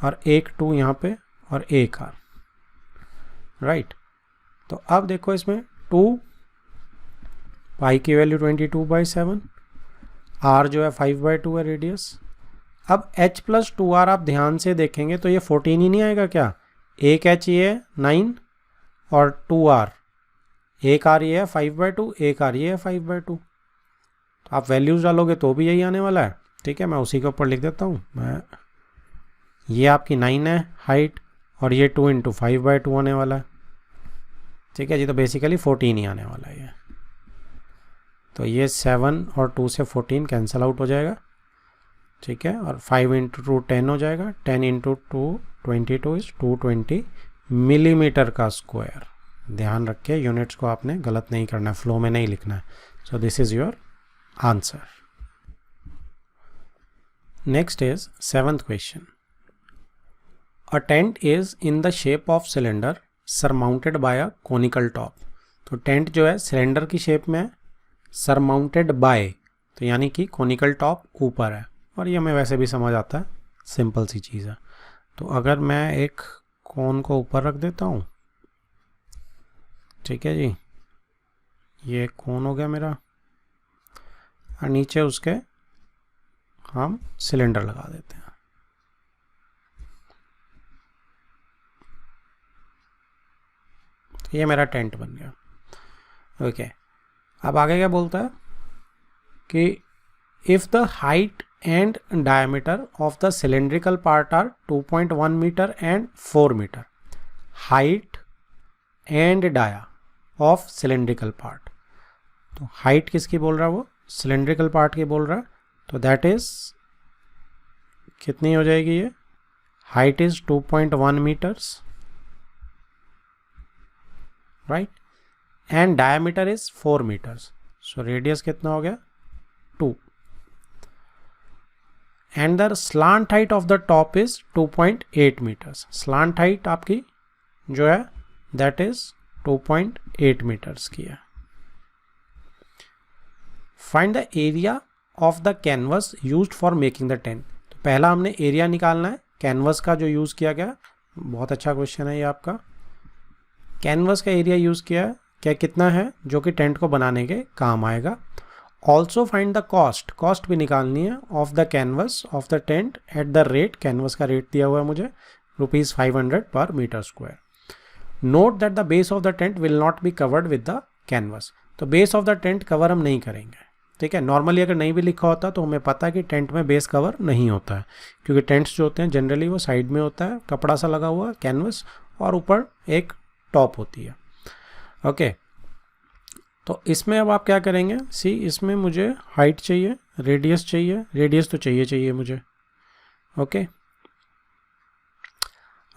और एक 2 यहाँ पे और एक R, राइट। तो अब देखो इसमें 2 पाई की वैल्यू 22/7, R जो है 5/2 है रेडियस। अब H प्लस 2R आप ध्यान से देखेंगे तो ये 14 ही नहीं आएगा क्या, एक H ये है 9 और 2R, एक R ये है 5/2, एक R ये है 5/2। तो आप वैल्यूज़ डालोगे तो भी यही आने वाला है, ठीक है। मैं उसी के ऊपर लिख देता हूँ मैं, ये आपकी 9 है हाइट और ये 2 इंटू 5/2 आने वाला है, ठीक है जी। तो बेसिकली 14 ही आने वाला है ये। तो ये 7 और 2 से 14 कैंसिल आउट हो जाएगा, ठीक है। और 5 इंटू 2 10 हो जाएगा, 10 इंटू 2 22 इज 220 मिलीमीटर का स्क्वायर। ध्यान रखिए यूनिट्स को आपने गलत नहीं करना है, फ्लो में नहीं लिखना है। So this is your answer. Next is 7th question. A tent is in the shape of cylinder surmounted by a conical top. तो टेंट जो है सिलेंडर की शेप में है, सरमाउंटेड बाय तो यानी कि कोनिकल टॉप ऊपर है, और ये हमें वैसे भी समझ आता है, सिंपल सी चीज़ है। तो अगर मैं एक कोन को ऊपर रख देता हूँ, ठीक है जी, ये कोन हो गया मेरा, और नीचे उसके हम सिलेंडर लगा देते हैं। तो ये मेरा टेंट बन गया, ओके। अब आगे क्या बोलता है कि if the height and diameter of the cylindrical part are 2.1 meter and 4 meter, height and dia of cylindrical part। तो height किसकी बोल रहा है वो, cylindrical part की बोल रहा है। तो that is कितनी हो जाएगी ये, height is 2.1 meters, right, and diameter is 4 meters, so radius कितना हो गया 2, and the slant height of the top is 2.8 metres. Slant height आपकी जो है दैट इज 2.8 मीटर्स की है। Find the area of the canvas used for making the tent. तो पहला हमने एरिया निकालना है कैनवस का जो यूज़ किया गया। बहुत अच्छा क्वेश्चन है ये आपका। कैनवस का एरिया यूज़ किया है, क्या कितना है जो कि टेंट को बनाने के काम आएगा। Also find the cost, cost भी निकालनी है of the canvas of the tent at the rate, canvas का रेट दिया हुआ है मुझे ₹500 पर metre square. Note that the base of the tent will not be covered with the canvas. तो base of the tent cover हम नहीं करेंगे, ठीक है। नॉर्मली अगर नहीं भी लिखा होता तो हमें पता है कि टेंट में बेस कवर नहीं होता है, क्योंकि टेंट्स जो होते हैं जनरली वो साइड में होता है, कपड़ा सा लगा हुआ कैनवस, और ऊपर एक टॉप होती है, ओके। तो इसमें अब आप क्या करेंगे, सी इसमें मुझे हाइट चाहिए, रेडियस चाहिए, रेडियस तो चाहिए मुझे, ओके।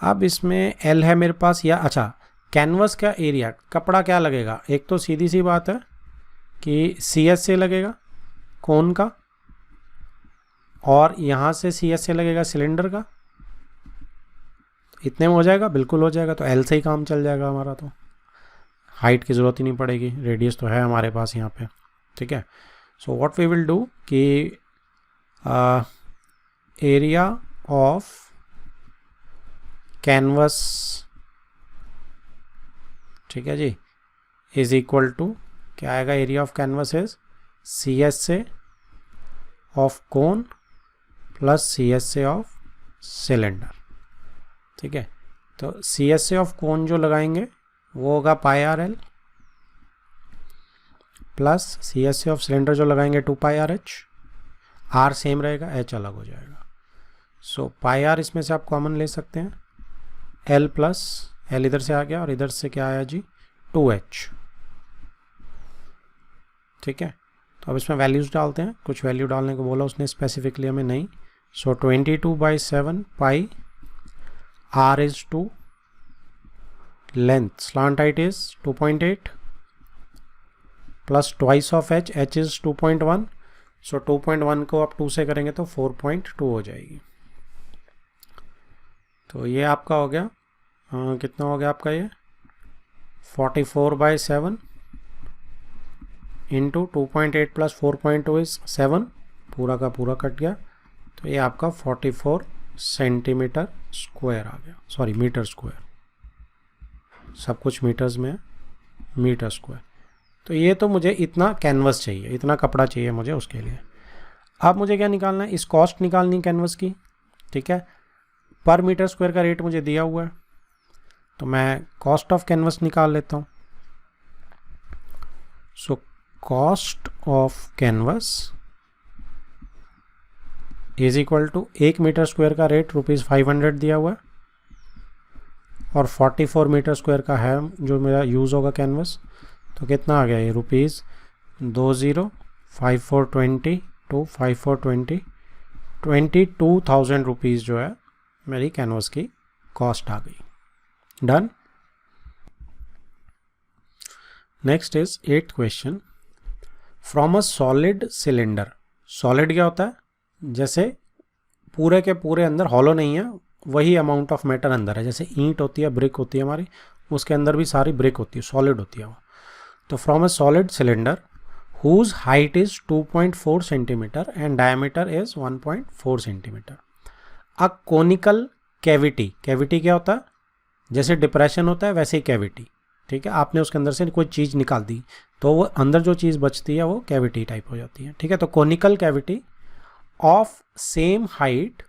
अब इसमें एल है मेरे पास, या अच्छा कैनवस का एरिया, कपड़ा क्या लगेगा, एक तो सीधी सी बात है कि CSA लगेगा कोन का, और यहाँ से CSA लगेगा सिलेंडर का। इतने में हो जाएगा, बिल्कुल हो जाएगा। तो एल से ही काम चल जाएगा हमारा, तो हाइट की ज़रूरत ही नहीं पड़ेगी, रेडियस तो है हमारे पास यहाँ पे, ठीक है। So what we will do कि एरिया ऑफ कैनवस, ठीक है जी, इज इक्वल टू क्या आएगा, area of canvas is C S A of cone plus C S A of cylinder, ठीक है। तो C S A of cone जो लगाएंगे वो होगा pi R L, plus C S A of cylinder जो लगाएंगे 2 pi R H, R same रहेगा, एच अलग हो जाएगा। सो पाई आर इसमें से आप कॉमन ले सकते हैं, एल प्लस एल इधर से आ गया और इधर से क्या आया जी 2h, ठीक है। तो अब इसमें वैल्यूज़ डालते हैं, कुछ वैल्यू डालने को बोला उसने स्पेसिफिकली, हमें नहीं। So 22/7 pi, R is 2, length slant height is 2.8 plus twice of H, H is 2.1, so 2.1 को आप 2 से करेंगे तो 4.2 हो जाएगी। तो ये आपका हो गया कितना हो गया आपका ये 44/7 इंटू 2.8 प्लस 4.2 इज 7, पूरा का पूरा कट गया, तो ये आपका 44 सेंटीमीटर स्क्वायर आ गया, सॉरी मीटर स्क्वायर, सब कुछ मीटर्स में है, मीटर स्क्वायर। तो ये तो मुझे इतना कैनवस चाहिए, इतना कपड़ा चाहिए मुझे उसके लिए। अब मुझे क्या निकालना है, इस कॉस्ट निकालनी कैनवस की, ठीक है। पर मीटर स्क्वायर का रेट मुझे दिया हुआ है, तो मैं कॉस्ट ऑफ कैनवस निकाल लेता हूँ। So cost of canvas is equal to 1 metre square का रेट ₹500 दिया हुआ है और 44 मीटर स्क्वायर का है जो मेरा यूज़ होगा कैनवस, तो कितना आ गया ये ₹20,5420 टू 5420, 22,000 रुपीज़ जो है मेरी कैनवस की कॉस्ट आ गई। Done. Next is 8th question, from a solid cylinder, solid क्या होता है, जैसे पूरे के पूरे अंदर हॉलो नहीं है, वही अमाउंट ऑफ मैटर अंदर है, जैसे ईंट होती है, ब्रिक होती है हमारी, उसके अंदर भी सारी ब्रिक होती है, सॉलिड होती है वो। तो from a solid cylinder whose height is 2.4 centimetre and diameter is 1.4 centimetre. A conical cavity, cavity क्या होता है, जैसे डिप्रेशन होता है वैसे ही कैविटी, ठीक है। आपने उसके अंदर से कोई चीज़ निकाल दी तो वो अंदर जो चीज़ बचती है वो कैविटी टाइप हो जाती है, ठीक है। तो conical cavity of same height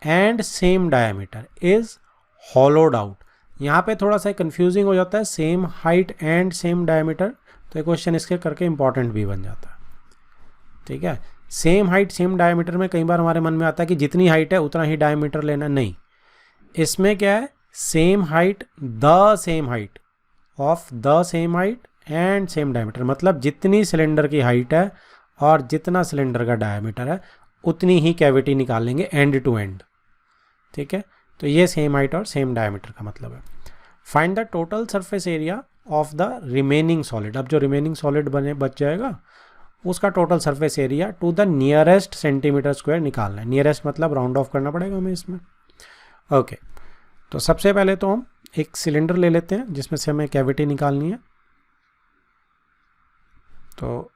and same diameter is hollowed out. यहाँ पे थोड़ा सा कंफ्यूजिंग हो जाता है, same height and same diameter, तो ये क्वेश्चन इसके करके इंपॉर्टेंट भी बन जाता है, ठीक है। सेम हाइट सेम डायमीटर में कई बार हमारे मन में आता है कि जितनी हाइट है उतना ही डायमीटर लेना, नहीं, इसमें क्या है, same height the same height of the same height and same diameter, मतलब जितनी सिलेंडर की हाइट है और जितना सिलेंडर का डायमीटर है उतनी ही कैविटी निकाल लेंगे एंड टू एंड, ठीक है। तो ये सेम हाइट और सेम डायमीटर का मतलब है। Find the total surface area of the remaining solid, अब जो रिमेनिंग सॉलिड बच जाएगा उसका total surface area to the nearest centimetre square निकालना है। नियरेस्ट मतलब राउंड ऑफ करना पड़ेगा हमें इसमें, ओके। तो सबसे पहले तो हम एक सिलेंडर ले लेते हैं जिसमें से हमें कैविटी निकालनी है। तो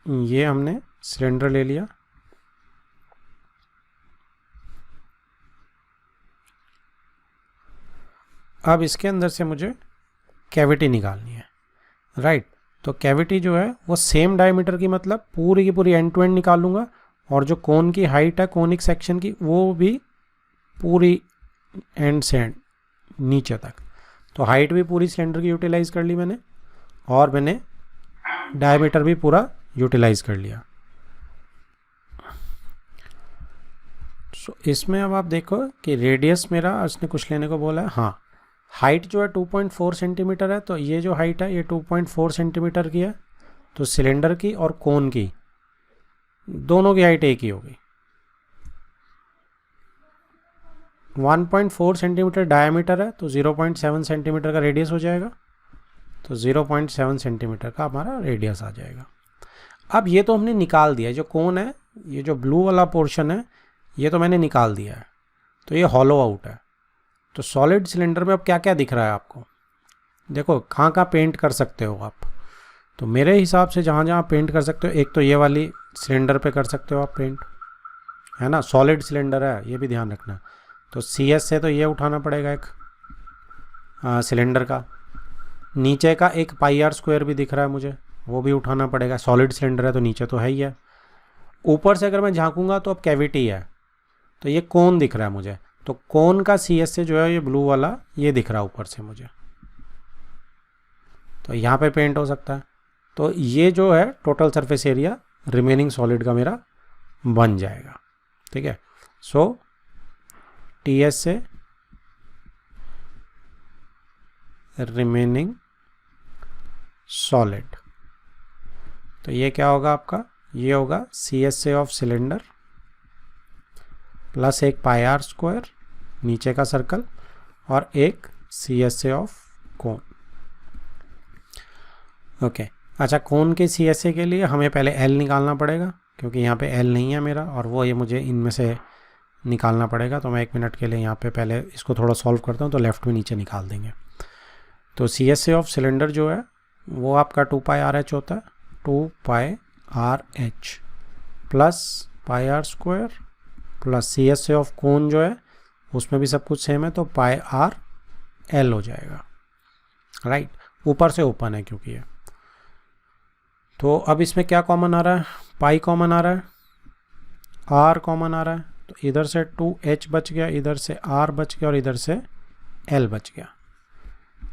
ये हमने सिलेंडर ले लिया, अब इसके अंदर से मुझे कैविटी निकालनी है, राइट। तो कैविटी जो है वो सेम डायमीटर की, मतलब पूरी की पूरी एंड टू एंड निकाल लूँगा, और जो कोन की हाइट है कोनिक सेक्शन की वो भी पूरी एंड से एंड नीचे तक। तो हाइट भी पूरी सिलेंडर की यूटिलाइज कर ली मैंने, और मैंने डायमीटर भी पूरा यूटिलाइज कर लिया। सो इसमें अब आप देखो कि रेडियस मेरा इसने कुछ लेने को बोला है, हाँ। हाइट जो है 2.4 सेंटीमीटर है, तो ये जो हाइट है ये 2.4 सेंटीमीटर की है, तो सिलेंडर की और कोन की दोनों की हाइट एक ही होगी। 1.4 सेंटीमीटर डायमीटर है, तो 0.7 सेंटीमीटर का रेडियस हो जाएगा, तो 0.7 सेंटीमीटर का हमारा रेडियस आ जाएगा। अब ये तो हमने निकाल दिया, जो कोन है, ये जो ब्लू वाला पोर्शन है ये तो मैंने निकाल दिया है, तो ये हॉलो आउट है। तो सॉलिड सिलेंडर में अब क्या क्या दिख रहा है आपको, देखो कहाँ कहाँ पेंट कर सकते हो आप। तो मेरे हिसाब से जहाँ जहाँ पेंट कर सकते हो, एक तो ये वाली सिलेंडर पे कर सकते हो आप पेंट, है ना, सॉलिड सिलेंडर है, ये भी ध्यान रखना। तो सी एस से तो ये उठाना पड़ेगा एक सिलेंडर का। नीचे का एक पाई आर स्क्वायर भी दिख रहा है मुझे, वो भी उठाना पड़ेगा, सॉलिड सिलेंडर है तो नीचे तो है ही है। ऊपर से अगर मैं झांकूंगा तो अब कैविटी है, तो ये कोन दिख रहा है मुझे, तो कोन का सी एस से जो है ये ब्लू वाला ये दिख रहा है ऊपर से मुझे, तो यहाँ पे पेंट हो सकता है। तो ये जो है total surface area remaining solid का मेरा बन जाएगा। ठीक है, सो टी एस से रिमेनिंग सॉलिड, तो ये क्या होगा आपका, ये होगा C S A of cylinder plus एक पाई आर स्क्वायर नीचे का सर्कल और एक C S A of cone. Okay, अच्छा कोन के सी एस ए के लिए हमें पहले एल निकालना पड़ेगा, क्योंकि यहाँ पे एल नहीं है मेरा, और वो ये मुझे इनमें से निकालना पड़ेगा। तो मैं 1 मिनट के लिए यहाँ पे पहले इसको थोड़ा सॉल्व करता हूँ, तो लेफ्ट में नीचे निकाल देंगे। तो C S A of cylinder जो है वो आपका 2 पाई आर एच होता है, 2 pi R H plus pi R square plus C S A of cone जो है उसमें भी सब कुछ सेम है, तो पाई आर एल हो जाएगा। राइट, ऊपर से ओपन है क्योंकि ये। तो अब इसमें क्या कॉमन आ रहा है, पाई कॉमन आ रहा है, आर कॉमन आ रहा है, तो इधर से 2h बच गया, इधर से r बच गया और इधर से l बच गया।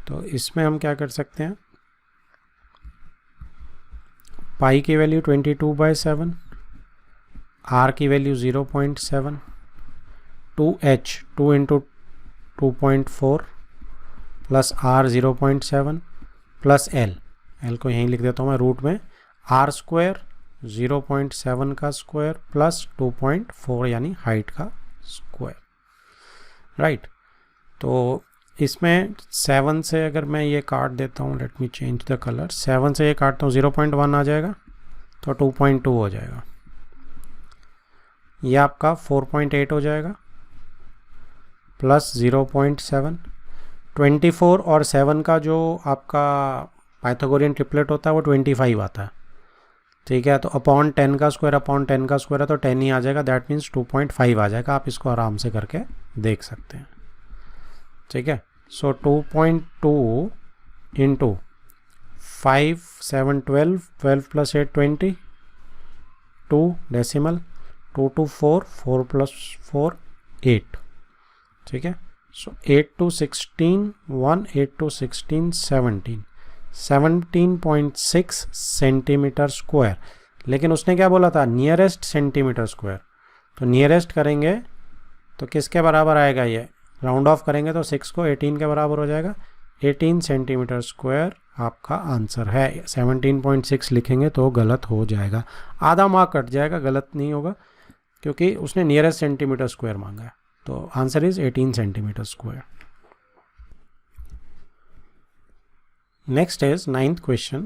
तो इसमें हम क्या कर सकते हैं, पाई की वैल्यू 22/7, r की value 0.7, 2h 2 into 2.4 plus r 0.7 plus l को यहीं लिख देता हूँ मैं रूट में, r स्क्वायर 0.7 का स्क्वायर प्लस 2.4 यानी हाइट का स्क्वायर। राइट, तो इसमें 7 से अगर मैं ये काट देता हूँ, let me change the colour, 7 से ये काटता हूँ 0.1 आ जाएगा, तो 2.2 हो जाएगा। ये आपका 4.8 हो जाएगा प्लस 0.7, 24 और 7 का जो आपका पाइथागोरियन ट्रिपलेट होता है वो 25 आता है। ठीक है, तो अपॉन 10 का स्क्वायर अपॉन 10 का स्क्वायर है तो 10 ही आ जाएगा, दैट मीन्स 2.5 आ जाएगा। आप इसको आराम से करके देख सकते हैं। ठीक है, सो 2.2 into 5 7 12 12 plus 8 20, 2 decimal, 2 to 4 4 plus 4 8। ठीक है, सो 8 to 16 1, 8 to 16 17, 17.6 सेंटीमीटर स्क्वायर। लेकिन उसने क्या बोला था, नियरेस्ट सेंटीमीटर स्क्वायर, तो नियरेस्ट करेंगे तो किसके बराबर आएगा, ये राउंड ऑफ करेंगे तो 6 को 18 के बराबर हो जाएगा। 18 सेंटीमीटर स्क्वायर आपका आंसर है। 17.6 लिखेंगे तो गलत हो जाएगा, आधा मार्क कट जाएगा, गलत नहीं होगा क्योंकि उसने नियरेस्ट सेंटीमीटर स्क्वायर मांगा है। तो answer is 18 centimetre square. Next is 9th question.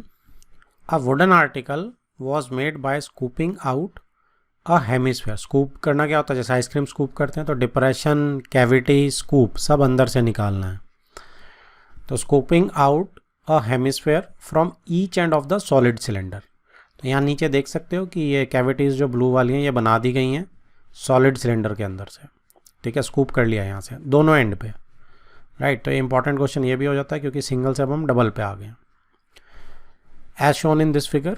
A wooden article was made by scooping out a hemisphere. Scoop करना क्या होता है, जैसे आइसक्रीम स्कूप करते हैं तो डिप्रेशन, कैविटी, स्कूप सब अंदर से निकालना है। तो scooping out a hemisphere from each end of the solid cylinder. तो यहाँ नीचे देख सकते हो कि ये कैविटीज़ जो ब्लू वाली हैं ये बना दी गई हैं सॉलिड सिलेंडर के अंदर से। ठीक है, स्कूप कर लिया यहाँ से दोनों एंड पे। राइट, तो ये इंपॉर्टेंट क्वेश्चन ये भी हो जाता है क्योंकि सिंगल से अब हम डबल पे आ गए। As shown in this figure,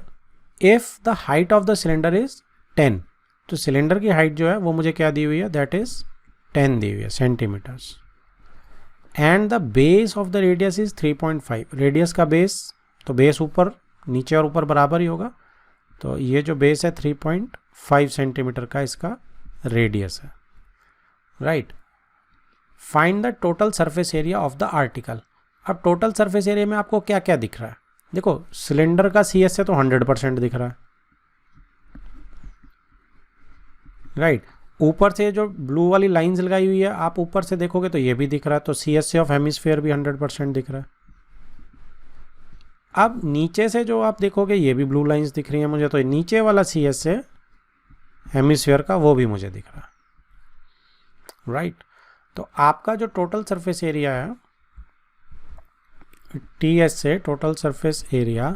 if the height of the cylinder is 10, तो सिलेंडर की हाइट जो है वो मुझे क्या दी हुई है, दैट इज 10 दी हुई है centimetres, and the base of the radius is 3.5। Radius का बेस, तो बेस ऊपर नीचे और ऊपर बराबर ही होगा, तो ये जो बेस है 3.5 सेंटीमीटर का इसका रेडियस है। Right, find the total surface area of the article. अब टोटल सरफेस एरिया में आपको क्या क्या दिख रहा है, देखो सिलेंडर का सी एस से तो 100% दिख रहा है। राइट, ऊपर से जो ब्लू वाली लाइंस लगाई हुई है आप ऊपर से देखोगे तो ये भी दिख रहा है, तो C S A of hemisphere भी 100% दिख रहा है। अब नीचे से जो आप देखोगे ये भी ब्लू लाइंस दिख रही हैं मुझे, तो नीचे वाला सी एस से हेमिस्फेयर का वो भी मुझे दिख रहा है। राइट, तो आपका जो टोटल सरफेस एरिया है T S A, total surface area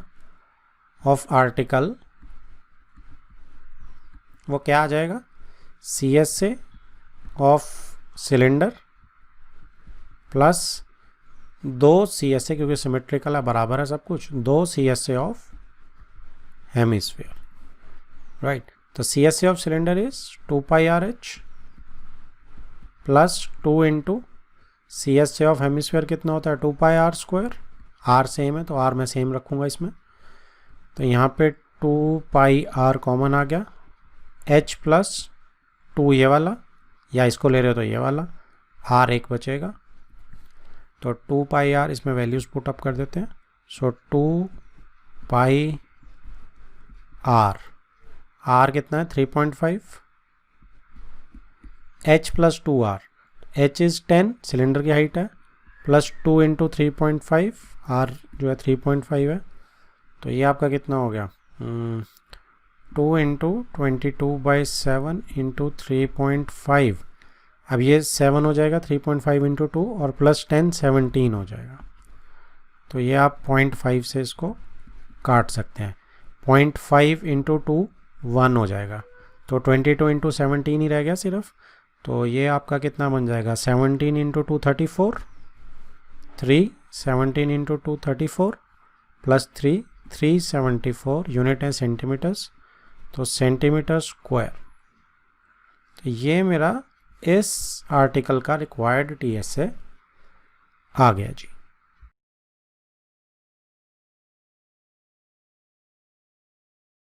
of article, वो क्या आ जाएगा, CSA of cylinder plus 2 CSA, क्योंकि सिमेट्रिकल है, बराबर है सब कुछ, 2 CSA ऑफ हेमिस्फीयर, राइट। तो CSA of cylinder is 2 pi RH plus 2 into CSA of hemisphere कितना होता है 2 पाई R²। R सेम है तो R मैं सेम रखूँगा इसमें। तो यहाँ पे 2 पाई R कॉमन आ गया, H प्लस 2 ये वाला, या इसको ले रहे हो तो ये वाला, R एक बचेगा। तो 2 पाई R, इसमें वैल्यूज पुट अप कर देते हैं। सो 2 पाई R कितना है 3.5, H plus 2R, H is 10, cylinder की हाइट है, प्लस 2 इंटू 3.5, R जो है 3.5 है। तो ये आपका कितना हो गया 2 इंटू 22/7 इंटू 3.5। अब ये 7 हो जाएगा, 3.5 इंटू 2 और प्लस 10 17 हो जाएगा। तो ये आप 0.5 से इसको काट सकते हैं। 0.5 इंटू 2 1 हो जाएगा, तो 22 इंटू 17 ही रह गया सिर्फ। तो ये आपका कितना बन जाएगा 17 इंटू 2 34, 3 17 इंटू 2 34 प्लस 3 374, यूनिट है सेंटीमीटर्स, तो सेंटीमीटर स्क्वायर। तो ये मेरा इस आर्टिकल का रिक्वायर्ड TSA आ गया जी।